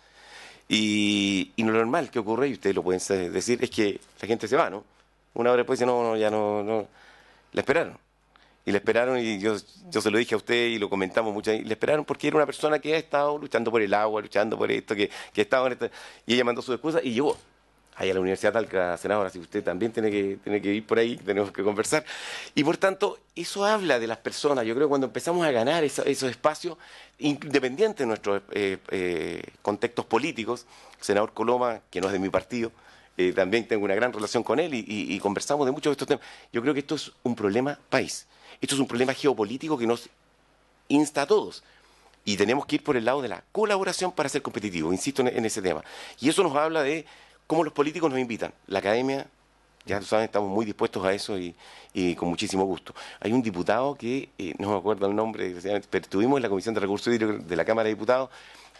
Y lo normal que ocurre, y ustedes lo pueden decir, es que la gente se va, ¿no? Una hora después dice, ya no. La esperaron. Y le esperaron, y yo se lo dije a usted y lo comentamos mucho ahí, le esperaron porque era una persona que ha estado luchando por el agua, luchando por esto, que estaba en esto, y ella mandó su excusa y llegó. Ahí a la Universidad Talca, senadora, si usted también tiene que ir por ahí, tenemos que conversar. Y por tanto, eso habla de las personas. Yo creo que cuando empezamos a ganar esos espacios, independientes de nuestros contextos políticos, el senador Coloma, que no es de mi partido, también tengo una gran relación con él y conversamos de muchos de estos temas. Yo creo que esto es un problema país. Esto es un problema geopolítico que nos insta a todos. Y tenemos que ir por el lado de la colaboración para ser competitivos. Insisto en ese tema. Y eso nos habla de cómo los políticos nos invitan. La academia, ya saben, estamos muy dispuestos a eso y con muchísimo gusto. Hay un diputado que, no me acuerdo el nombre, pero estuvimos en la Comisión de Recursos Hídricos de la Cámara de Diputados,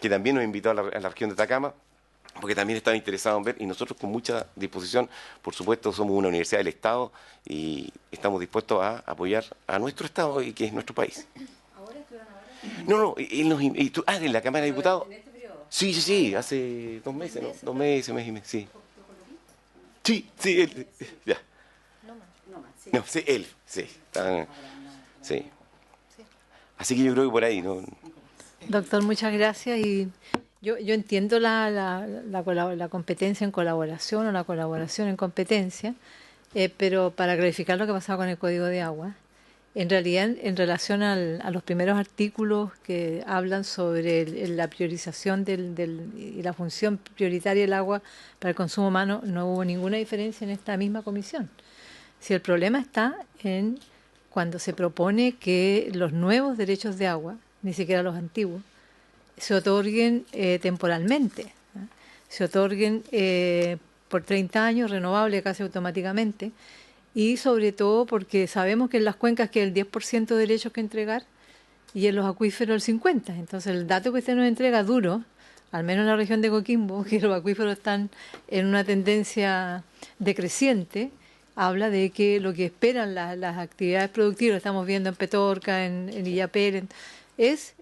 que también nos invitó a la región de Atacama, porque también estaba interesado en ver, y nosotros con mucha disposición, por supuesto, somos una universidad del Estado y estamos dispuestos a apoyar a nuestro Estado y que es nuestro país. ¿Ahora estuvieron ahora? No, él nos invitó, en la Cámara de Diputados. ¿En este periodo? Sí, hace 2 meses, ¿no? 2 meses, mes y medio, sí. Sí, él, ya. No, sí, él, sí. Sí. Así que yo creo que por ahí, ¿no? Doctor, muchas gracias. Y yo entiendo la competencia en colaboración o la colaboración en competencia, pero para clarificar lo que pasaba con el Código de Agua, En realidad, en relación a los primeros artículos que hablan sobre la priorización y la función prioritaria del agua para el consumo humano, no hubo ninguna diferencia en esta misma comisión. Si el problema está en cuando se propone que los nuevos derechos de agua, ni siquiera los antiguos, se otorguen temporalmente, ¿no? Se otorguen por 30 años, renovable casi automáticamente, y sobre todo porque sabemos que en las cuencas que el 10% de derechos que entregar y en los acuíferos el 50%. Entonces el dato que usted nos entrega duro, al menos en la región de Coquimbo, que los acuíferos están en una tendencia decreciente, habla de que lo que esperan las actividades productivas, lo estamos viendo en Petorca, en Illapel, es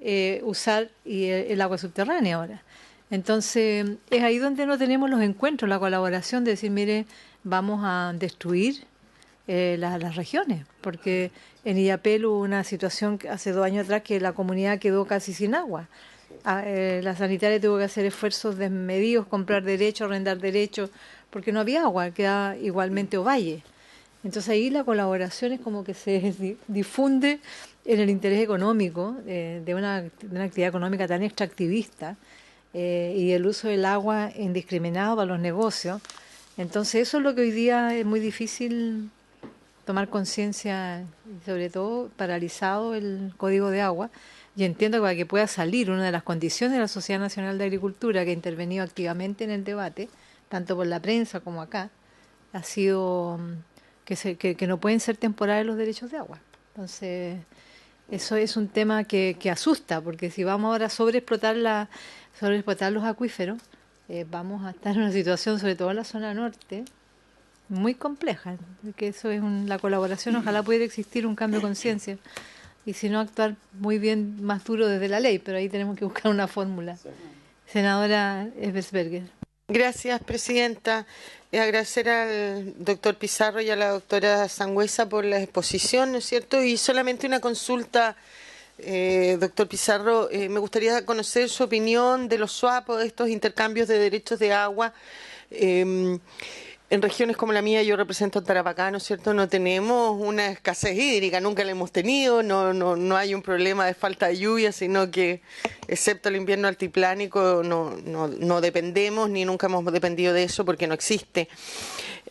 usar el agua subterránea ahora. Entonces es ahí donde no tenemos los encuentros, la colaboración de decir, mire, vamos a destruir las regiones, porque en Illapel hubo una situación hace 2 años atrás que la comunidad quedó casi sin agua. La sanitaria tuvo que hacer esfuerzos desmedidos, comprar derechos, arrendar derechos, porque no había agua, quedaba igualmente ovalle. Entonces ahí la colaboración es como que se difunde en el interés económico de una actividad económica tan extractivista y el uso del agua indiscriminado para los negocios. Entonces eso es lo que hoy día es muy difícil tomar conciencia, y sobre todo paralizado el Código de Agua. Y entiendo que para que pueda salir, una de las condiciones de la Sociedad Nacional de Agricultura, que ha intervenido activamente en el debate, tanto por la prensa como acá, ha sido que no pueden ser temporales los derechos de agua. Entonces, eso es un tema que asusta, porque si vamos ahora a sobreexplotar los acuíferos, vamos a estar en una situación, sobre todo en la zona norte, muy compleja, que eso es la colaboración, ojalá pudiera existir un cambio de conciencia, y si no actuar muy bien, más duro desde la ley, pero ahí tenemos que buscar una fórmula. Senadora Eversberger. Gracias, presidenta. Agradecer al doctor Pizarro y a la doctora Sangüesa por la exposición, ¿no es cierto? Y solamente una consulta, doctor Pizarro, me gustaría conocer su opinión de los swap, de estos intercambios de derechos de agua. En regiones como la mía, yo represento a Tarapacá, ¿no es cierto? No tenemos una escasez hídrica, nunca la hemos tenido, no hay un problema de falta de lluvia, sino que, excepto el invierno altiplánico, no dependemos, ni nunca hemos dependido de eso porque no existe.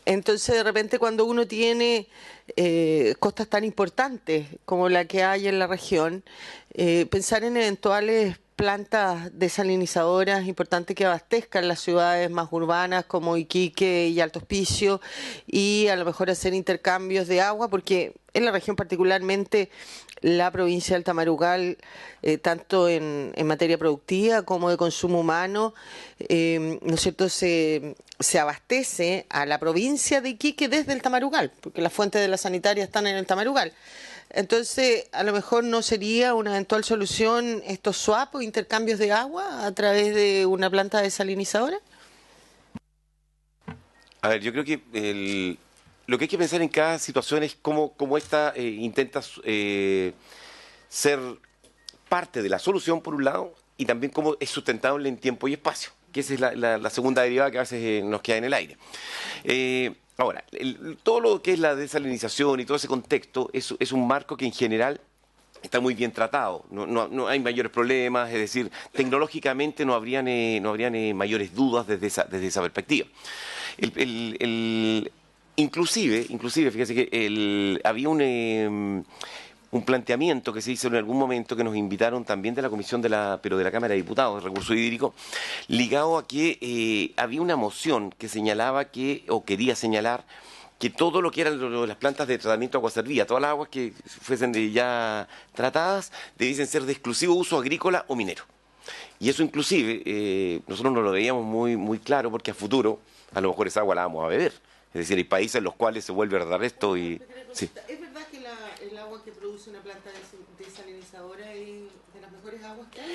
Entonces, de repente, cuando uno tiene costas tan importantes como la que hay en la región, pensar en eventuales plantas desalinizadoras importantes que abastezcan las ciudades más urbanas como Iquique y Alto Hospicio, y a lo mejor hacer intercambios de agua, porque en la región particularmente la provincia del Tamarugal, tanto en materia productiva como de consumo humano, ¿no es cierto?, se abastece a la provincia de Iquique desde el Tamarugal, porque las fuentes de la sanitaria están en el Tamarugal. Entonces, a lo mejor no sería una eventual solución estos swap o intercambios de agua a través de una planta desalinizadora. A ver, yo creo que lo que hay que pensar en cada situación es cómo esta intenta ser parte de la solución, por un lado, y también cómo es sustentable en tiempo y espacio, que esa es la segunda derivada que a veces nos queda en el aire. Ahora, todo lo que es la desalinización y todo ese contexto es un marco que en general está muy bien tratado, no hay mayores problemas, es decir, tecnológicamente no habrían mayores dudas desde esa perspectiva. Inclusive, fíjese que había un planteamiento que se hizo en algún momento que nos invitaron también de la comisión de la Cámara de Diputados de Recursos Hídricos, ligado a que había una moción que señalaba o quería señalar que todo lo que eran las plantas de tratamiento de agua servida, todas las aguas que fuesen ya tratadas, debiesen ser de exclusivo uso agrícola o minero. Y eso inclusive, nosotros no lo veíamos muy claro, porque a futuro a lo mejor esa agua la vamos a beber. Es decir, hay países en los cuales se vuelve a dar esto y... Sí. ¿Es verdad que el agua que produce una planta desalinizadora es de las mejores aguas que hay?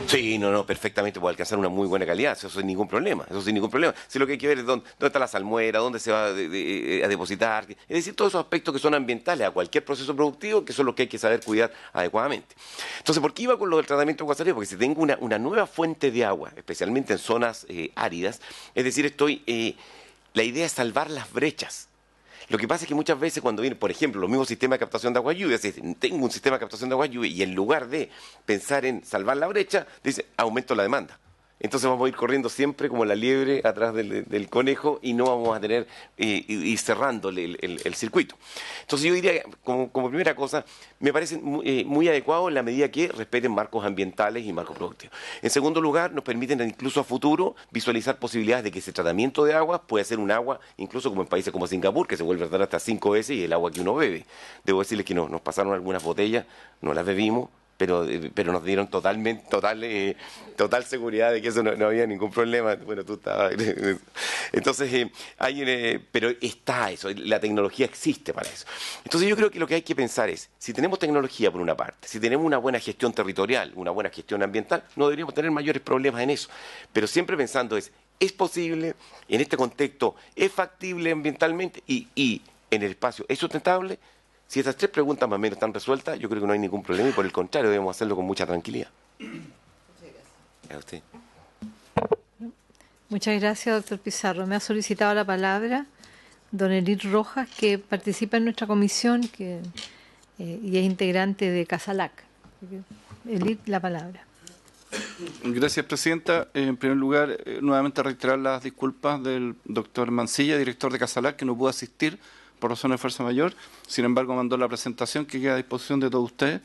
Sí, perfectamente puede alcanzar una muy buena calidad, eso sin ningún problema, Si lo que hay que ver es dónde está la salmuera, dónde se va a depositar, es decir, todos esos aspectos que son ambientales a cualquier proceso productivo, que son los que hay que saber cuidar adecuadamente. Entonces, ¿por qué iba con lo del tratamiento de agua salida? Porque si tengo una nueva fuente de agua, especialmente en zonas áridas, es decir, la idea es salvar las brechas. Lo que pasa es que muchas veces cuando viene, por ejemplo, los mismos sistemas de captación de agua lluvia, si tengo un sistema de captación de agua lluvia y en lugar de pensar en salvar la brecha, dice, aumento la demanda. Entonces vamos a ir corriendo siempre como la liebre atrás del conejo y no vamos a tener, ir cerrándole el circuito. Entonces yo diría, como primera cosa, me parece muy adecuado en la medida que respeten marcos ambientales y marcos productivos. En segundo lugar, nos permiten incluso a futuro visualizar posibilidades de que ese tratamiento de agua puede ser un agua, incluso como en países como Singapur, que se vuelve a tratar hasta 5 veces y el agua que uno bebe. Debo decirles que nos pasaron algunas botellas, no las bebimos, pero nos dieron total seguridad de que eso no había ningún problema. Bueno, tú estabas... Entonces, pero está eso, la tecnología existe para eso. Entonces yo creo que lo que hay que pensar es, si tenemos tecnología por una parte, si tenemos una buena gestión territorial, una buena gestión ambiental, no deberíamos tener mayores problemas en eso. Pero siempre pensando ¿es posible en este contexto? ¿Es factible ambientalmente? Y en el espacio, ¿es sustentable? Si esas 3 preguntas más o menos están resueltas, yo creo que no hay ningún problema y por el contrario debemos hacerlo con mucha tranquilidad. A usted. Muchas gracias, doctor Pizarro. Me ha solicitado la palabra don Elit Rojas, que participa en nuestra comisión y es integrante de Casalac. Elit, la palabra. Gracias, presidenta. En primer lugar, nuevamente reiterar las disculpas del doctor Mancilla, director de Casalac, que no pudo asistir por razones de fuerza mayor. Sin embargo, mandó la presentación que queda a disposición de todos ustedes.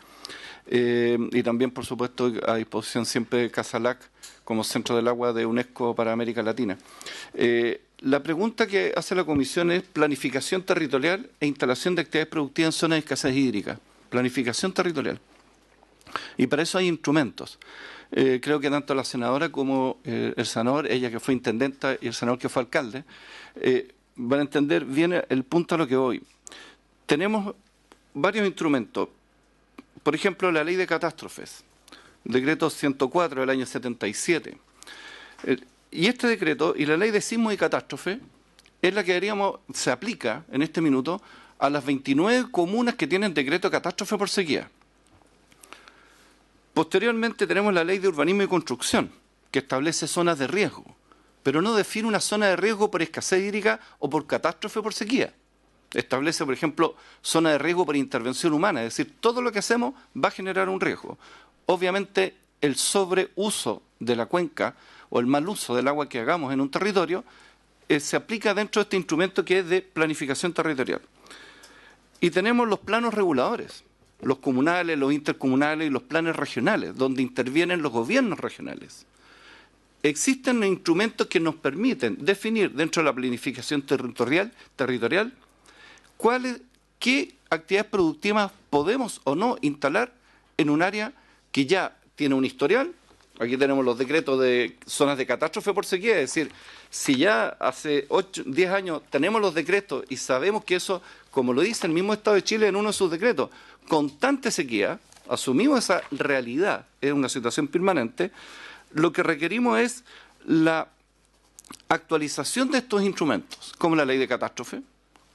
Y también, por supuesto, a disposición siempre de Casalac como Centro del Agua de UNESCO para América Latina. La pregunta que hace la Comisión es planificación territorial e instalación de actividades productivas en zonas de escasez hídrica. Planificación territorial. Y para eso hay instrumentos. Creo que tanto la senadora como el senador, ella que fue intendenta y el senador que fue alcalde, van a entender bien el punto a lo que voy. Tenemos varios instrumentos. Por ejemplo, la ley de catástrofes, decreto 104 del año 77. Y este decreto y la ley de sismo y catástrofe es la que se aplica en este minuto a las 29 comunas que tienen decreto de catástrofe por sequía. Posteriormente tenemos la ley de urbanismo y construcción, que establece zonas de riesgo, pero no define una zona de riesgo por escasez hídrica o por catástrofe por sequía. Establece, por ejemplo, zona de riesgo por intervención humana, es decir, todo lo que hacemos va a generar un riesgo. Obviamente, el sobreuso de la cuenca o el mal uso del agua que hagamos en un territorio se aplica dentro de este instrumento que es de planificación territorial. Y tenemos los planos reguladores, los comunales, los intercomunales y los planes regionales, donde intervienen los gobiernos regionales. Existen instrumentos que nos permiten definir dentro de la planificación territorial qué actividades productivas podemos o no instalar en un área que ya tiene un historial. Aquí tenemos los decretos de zonas de catástrofe por sequía, es decir, si ya hace 10 años tenemos los decretos y sabemos que eso, como lo dice el mismo Estado de Chile en uno de sus decretos, constante sequía, asumimos esa realidad, es una situación permanente, lo que requerimos es la actualización de estos instrumentos, como la ley de catástrofe,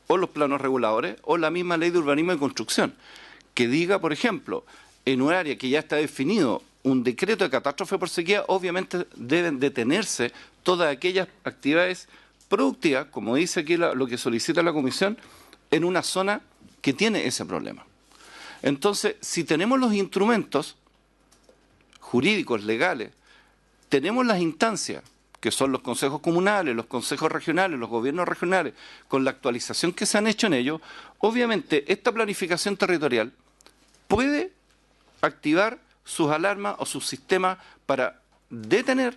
o los planos reguladores, o la misma ley de urbanismo y construcción, que diga, por ejemplo, en un área que ya está definido un decreto de catástrofe por sequía, obviamente deben detenerse todas aquellas actividades productivas, como dice aquí lo que solicita la Comisión, en una zona que tiene ese problema. Entonces, si tenemos los instrumentos jurídicos, legales, tenemos las instancias, que son los consejos comunales, los consejos regionales, los gobiernos regionales, con la actualización que se han hecho en ellos, obviamente esta planificación territorial puede activar sus alarmas o sus sistemas para detener,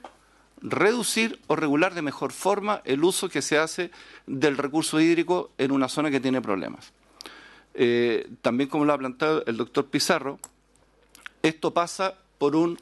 reducir o regular de mejor forma el uso que se hace del recurso hídrico en una zona que tiene problemas. También, como lo ha planteado el doctor Pizarro, esto pasa por un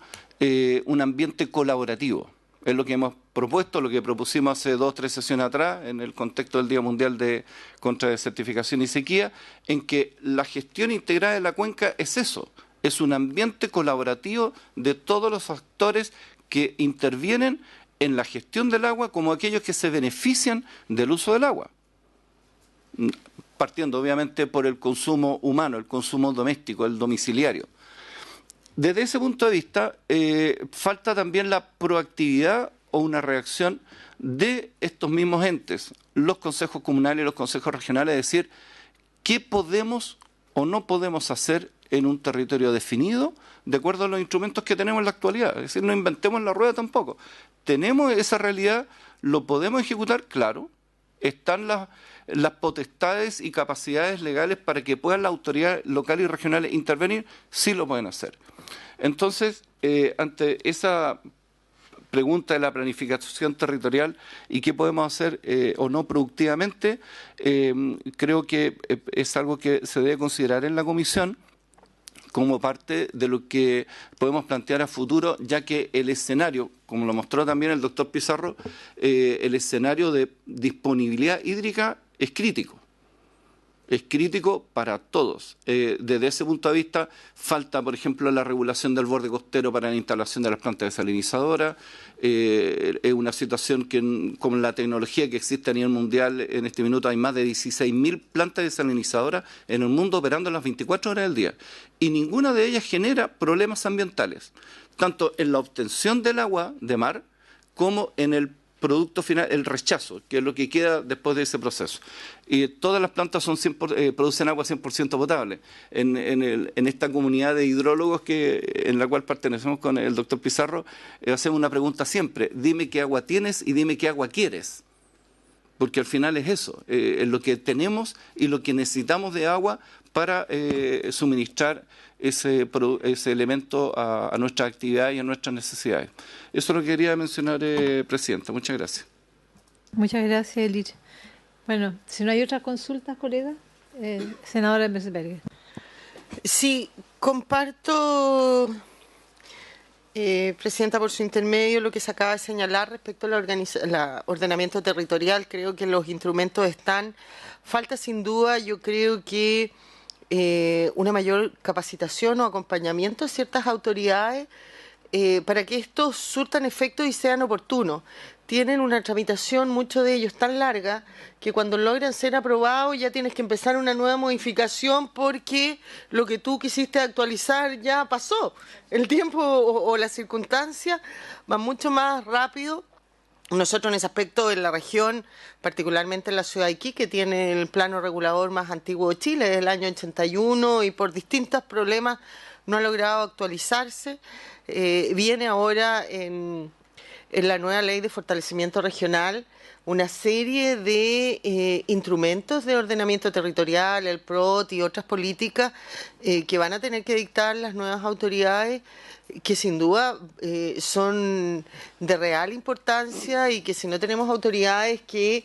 ambiente colaborativo. Es lo que hemos propuesto, lo que propusimos hace 2 o 3 sesiones atrás, en el contexto del Día Mundial contra Desertificación y Sequía, en que la gestión integrada de la cuenca es eso, es un ambiente colaborativo de todos los actores que intervienen en la gestión del agua, como aquellos que se benefician del uso del agua. Partiendo obviamente por el consumo humano, el consumo doméstico, el domiciliario. Desde ese punto de vista, falta también la proactividad o una reacción de estos mismos entes, los consejos comunales y los consejos regionales, decir qué podemos o no podemos hacer en un territorio definido de acuerdo a los instrumentos que tenemos en la actualidad. Es decir, no inventemos la rueda tampoco. Tenemos esa realidad, lo podemos ejecutar, claro, están las potestades y capacidades legales para que puedan las autoridades locales y regionales intervenir, sí lo pueden hacer. Entonces, ante esa pregunta de la planificación territorial y qué podemos hacer o no productivamente, creo que es algo que se debe considerar en la comisión como parte de lo que podemos plantear a futuro, ya que el escenario, como lo mostró también el doctor Pizarro, el escenario de disponibilidad hídrica es crítico. Es crítico para todos. Desde ese punto de vista, falta, por ejemplo, la regulación del borde costero para la instalación de las plantas desalinizadoras. Es una situación que, con la tecnología que existe a nivel mundial, en este minuto hay más de 16.000 plantas desalinizadoras en el mundo operando las 24 horas del día. Y ninguna de ellas genera problemas ambientales, tanto en la obtención del agua de mar como en el producto final, el rechazo, que es lo que queda después de ese proceso. Y todas las plantas son producen agua 100% potable. En esta comunidad de hidrólogos en la cual pertenecemos con el doctor Pizarro, hacemos una pregunta siempre: dime qué agua tienes y dime qué agua quieres. Porque al final es eso, es lo que tenemos y lo que necesitamos de agua para suministrar ese elemento a nuestras actividades y a nuestras necesidades. Eso lo quería mencionar, Presidenta. Muchas gracias. Muchas gracias, Elich. Bueno, si no hay otras consultas, colega, senadora Metzberger. Sí, comparto, Presidenta, por su intermedio, lo que se acaba de señalar respecto al ordenamiento territorial. Creo que los instrumentos están. Falta sin duda, yo creo que una mayor capacitación o acompañamiento de ciertas autoridades para que estos surtan efectos y sean oportunos. Tienen una tramitación, muchos de ellos, tan larga que cuando logran ser aprobados ya tienes que empezar una nueva modificación porque lo que tú quisiste actualizar ya pasó. El tiempo o las circunstancias van mucho más rápido. Nosotros en ese aspecto en la región, particularmente en la ciudad de Iquique, tiene el plano regulador más antiguo de Chile, del año 81, y por distintos problemas no ha logrado actualizarse. Viene ahora en la nueva ley de fortalecimiento regional una serie de instrumentos de ordenamiento territorial, el PROT y otras políticas que van a tener que dictar las nuevas autoridades, que sin duda son de real importancia, y que si no tenemos autoridades que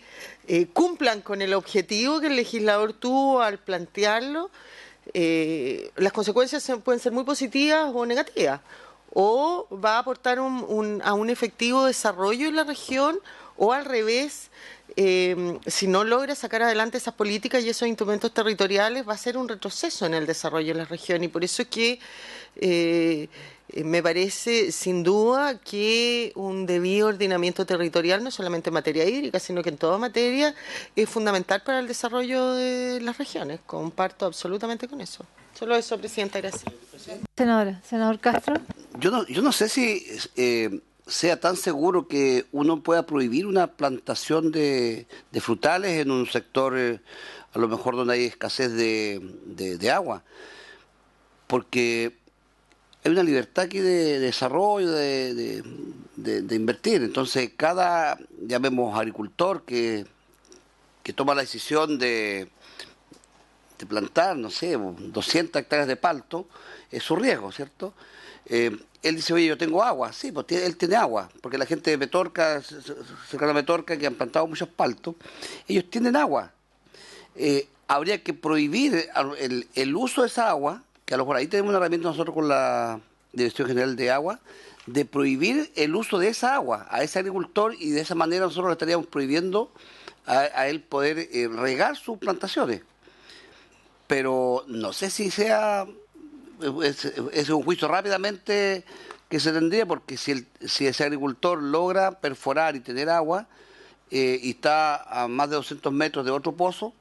cumplan con el objetivo que el legislador tuvo al plantearlo, las consecuencias pueden ser muy positivas o negativas, o va a aportar a un efectivo desarrollo en la región, o al revés, si no logra sacar adelante esas políticas y esos instrumentos territoriales, va a ser un retroceso en el desarrollo de la región. Y por eso es que me parece sin duda que un debido ordenamiento territorial, no solamente en materia hídrica, sino que en toda materia, es fundamental para el desarrollo de las regiones. Comparto absolutamente con eso. Solo eso, Presidenta, gracias. Senador Castro. Yo no sé si sea tan seguro que uno pueda prohibir una plantación de frutales en un sector a lo mejor donde hay escasez de agua, porque hay una libertad aquí de desarrollo, de invertir. Entonces cada, llamemos, agricultor que toma la decisión de plantar, no sé, 200 hectáreas de palto, es su riesgo, ¿cierto? Él dice: oye, yo tengo agua. Sí, pues él tiene agua, porque la gente de Metorca, cercana a Metorca, que han plantado muchos paltos, ellos tienen agua. Habría que prohibir el uso de esa agua, que a lo mejor ahí tenemos una herramienta nosotros con la Dirección General de Agua, de prohibir el uso de esa agua a ese agricultor, y de esa manera nosotros le estaríamos prohibiendo a él poder regar sus plantaciones. Pero no sé si sea... Es un juicio rápidamente que se tendría, porque si ese agricultor logra perforar y tener agua y está a más de 200 metros de otro pozo,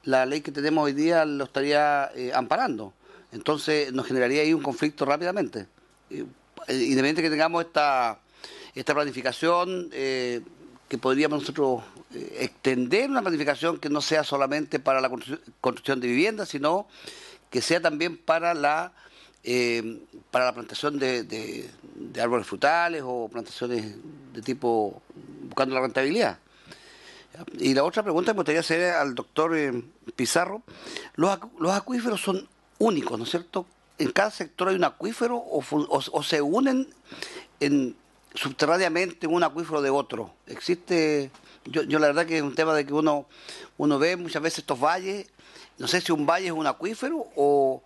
la ley que tenemos hoy día lo estaría amparando. Entonces nos generaría ahí un conflicto rápidamente. Independientemente que tengamos esta planificación que podríamos nosotros extender una planificación que no sea solamente para la construcción de viviendas, sino que sea también para la plantación de árboles frutales o plantaciones de tipo buscando la rentabilidad. Y la otra pregunta que me gustaría hacer al doctor Pizarro, los acuíferos son únicos, ¿no es cierto? ¿En cada sector hay un acuífero o se unen subterráneamente un acuífero de otro? Existe, yo la verdad que es un tema de que uno ve muchas veces estos valles, no sé si un valle es un acuífero o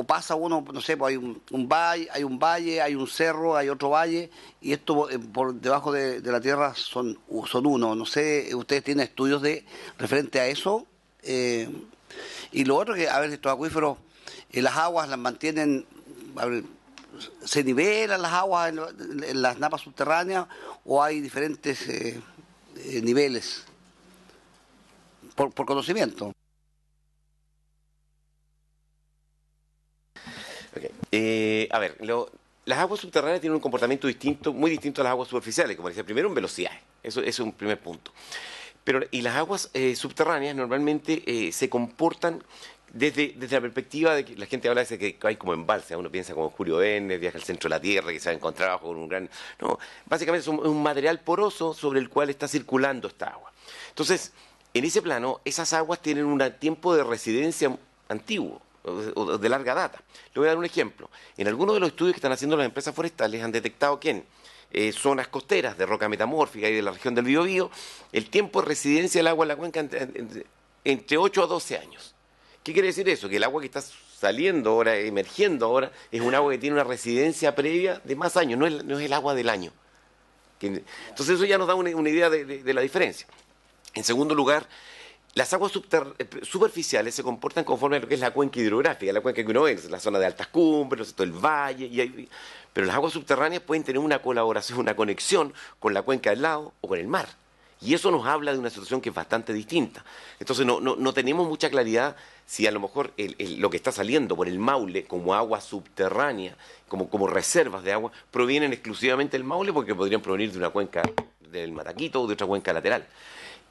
pasa uno, no sé, pues hay un valle, hay un cerro, hay otro valle, y esto por debajo de la tierra son uno. No sé, ¿ustedes tienen estudios referente a eso? Y lo otro que, a ver, estos acuíferos, las aguas las mantienen, a ver, ¿se nivelan las aguas en las napas subterráneas o hay diferentes niveles? Por conocimiento. Okay. A ver, las aguas subterráneas tienen un comportamiento distinto, muy distinto a las aguas superficiales, como decía, primero en velocidad, eso es un primer punto. Y las aguas subterráneas normalmente se comportan desde la perspectiva de que la gente habla de que hay como embalse, uno piensa como Julio Verne, viaja al centro de la Tierra, que se va a encontrar con un gran... No, básicamente es un material poroso sobre el cual está circulando esta agua. Entonces, en ese plano, esas aguas tienen un tiempo de residencia antiguo, o de larga data. Le voy a dar un ejemplo. En algunos de los estudios que están haciendo las empresas forestales han detectado que en zonas costeras de roca metamórfica y de la región del Biobío, el tiempo de residencia del agua en la cuenca entre 8 a 12 años. ¿Qué quiere decir eso? Que el agua que está saliendo ahora, emergiendo ahora, es un agua que tiene una residencia previa de más años, no es el agua del año. Entonces eso ya nos da una idea de la diferencia. En segundo lugar, las aguas superficiales se comportan conforme a lo que es la cuenca hidrográfica, la cuenca que uno ve, la zona de altas cumbres, todo el valle, pero las aguas subterráneas pueden tener una colaboración, una conexión con la cuenca del lado o con el mar. Y eso nos habla de una situación que es bastante distinta. Entonces no tenemos mucha claridad si a lo mejor lo que está saliendo por el Maule como agua subterránea, como reservas de agua, provienen exclusivamente del Maule, porque podrían provenir de una cuenca del Mataquito o de otra cuenca lateral.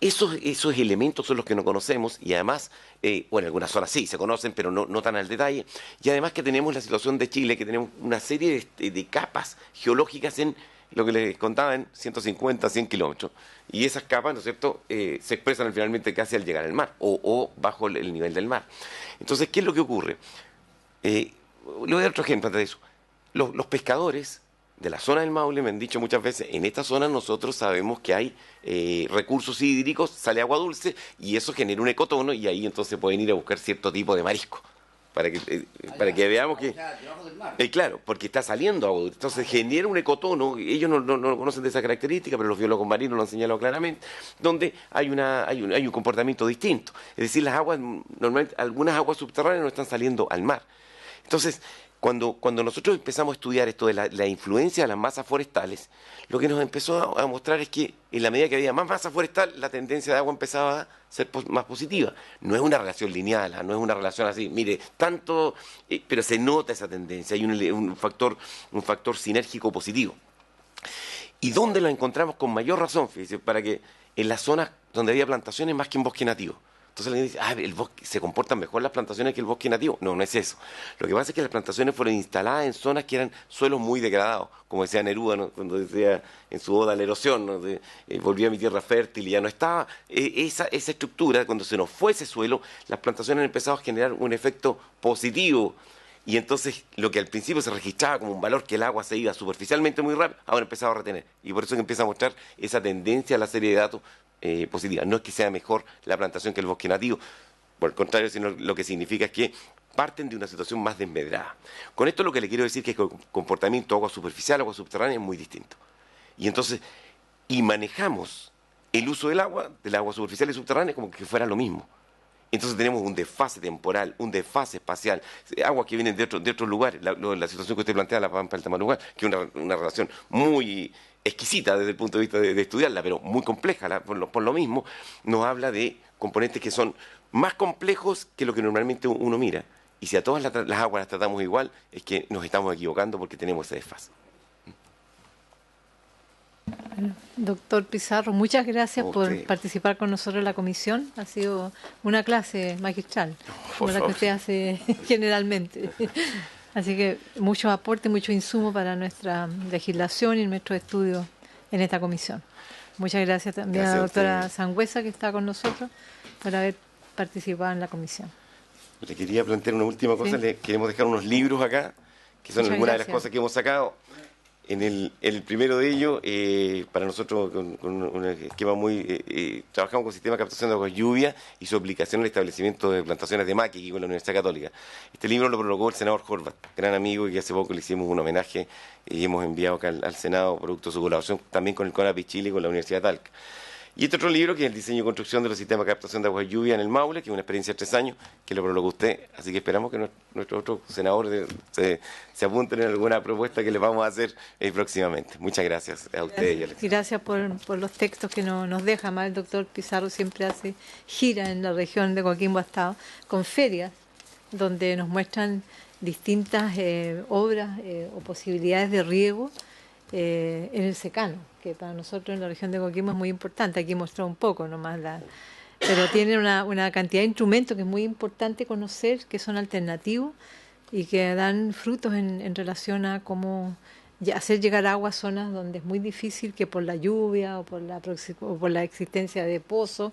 Esos elementos son los que no conocemos y además, bueno, en algunas zonas sí se conocen, pero no tan al detalle. Y además que tenemos la situación de Chile, que tenemos una serie de capas geológicas en lo que les contaba en 150, 100 kilómetros. Y esas capas, ¿no es cierto?, se expresan finalmente casi al llegar al mar o bajo el nivel del mar. Entonces, ¿qué es lo que ocurre? Le voy a dar otro ejemplo antes de eso. Los pescadores de la zona del Maule me han dicho muchas veces, en esta zona nosotros sabemos que hay recursos hídricos, sale agua dulce y eso genera un ecotono y ahí entonces pueden ir a buscar cierto tipo de marisco. Para que veamos que... claro, porque está saliendo agua dulce. Entonces genera un ecotono, ellos no conocen de esa característica, pero los biólogos marinos lo han señalado claramente, donde hay un comportamiento distinto. Es decir, las aguas, normalmente algunas aguas subterráneas no están saliendo al mar. Entonces, cuando nosotros empezamos a estudiar esto de la influencia de las masas forestales, lo que nos empezó a mostrar es que en la medida que había más masa forestal, la tendencia de agua empezaba a ser más positiva. No es una relación lineal, no es una relación así, mire, tanto, pero se nota esa tendencia, hay un factor sinérgico positivo. ¿Y dónde lo encontramos con mayor razón? Fíjese, para que en las zonas donde había plantaciones más que en bosque nativo. Entonces alguien dice, el bosque, se comportan mejor las plantaciones que el bosque nativo. No es eso. Lo que pasa es que las plantaciones fueron instaladas en zonas que eran suelos muy degradados, como decía Neruda, ¿no?, cuando decía en su oda a la erosión, ¿no?, volví a mi tierra fértil y ya no estaba. Esa estructura, cuando se nos fue ese suelo, las plantaciones han empezado a generar un efecto positivo. Y entonces lo que al principio se registraba como un valor que el agua se iba superficialmente muy rápido, ahora empezaba a retener. Y por eso es que empieza a mostrar esa tendencia a la serie de datos positiva. No es que sea mejor la plantación que el bosque nativo, por el contrario, sino lo que significa es que parten de una situación más desmedrada. Con esto lo que le quiero decir es que el comportamiento agua superficial, agua subterránea es muy distinto. Y entonces, manejamos el uso del agua superficial y subterránea como que fuera lo mismo. Entonces tenemos un desfase temporal, un desfase espacial, aguas que vienen de otros lugares, la situación que usted plantea, la Pampa del Tamarugal, que es una relación muy exquisita desde el punto de vista de estudiarla, pero muy compleja, por lo mismo, nos habla de componentes que son más complejos que lo que normalmente uno mira. Y si a todas las aguas las tratamos igual, es que nos estamos equivocando porque tenemos ese desfase. Bueno, doctor Pizarro, muchas gracias A por usted. participar con nosotros en la comisión. Ha sido una clase magistral, como la que favor. usted hace generalmente. Así que muchos aportes, mucho insumo para nuestra legislación y nuestros estudios en esta comisión. Muchas gracias también a la Gracias a doctora usted. Sangüesa, que está con nosotros, por haber participado en la comisión. Le quería plantear una última cosa. Sí. Le queremos dejar unos libros acá, que son Muchas algunas de las gracias. cosas que hemos sacado. En el primero de ellos, para nosotros, con un esquema muy... trabajamos con sistema de captación de aguas lluvia y su aplicación en el establecimiento de plantaciones de maqui aquí con la Universidad Católica. Este libro lo prologó el senador Horvath, gran amigo, y hace poco le hicimos un homenaje y hemos enviado acá al Senado, producto de su colaboración también con el CONAPI Chile y con la Universidad de Talca. Y este otro libro, que es el diseño y construcción de los sistemas de captación de aguas lluvia en el Maule, que es una experiencia de 3 años, que lo prologó usted. Así que esperamos que nuestros otros senadores se apunten en alguna propuesta que les vamos a hacer próximamente. Muchas gracias a usted y a Y gracias por los textos que nos deja. Además, el doctor Pizarro siempre hace gira en la región de Coquimbo Estado con ferias donde nos muestran distintas obras o posibilidades de riego en el secano, que para nosotros en la región de Coquimbo es muy importante. Aquí mostró un poco nomás, pero tiene una cantidad de instrumentos que es muy importante conocer, que son alternativos y que dan frutos en relación a cómo hacer llegar agua a zonas donde es muy difícil que por la lluvia o por la existencia de pozos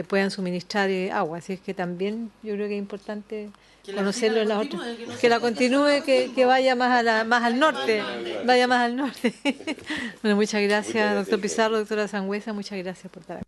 puedan suministrar agua. Así es que también yo creo que es importante conocerlo en las otras. Que la continúe, que vaya más al norte. Vaya más al norte. Bueno, muchas gracias, doctor Pizarro, doctora Sangüesa, muchas gracias por estar aquí.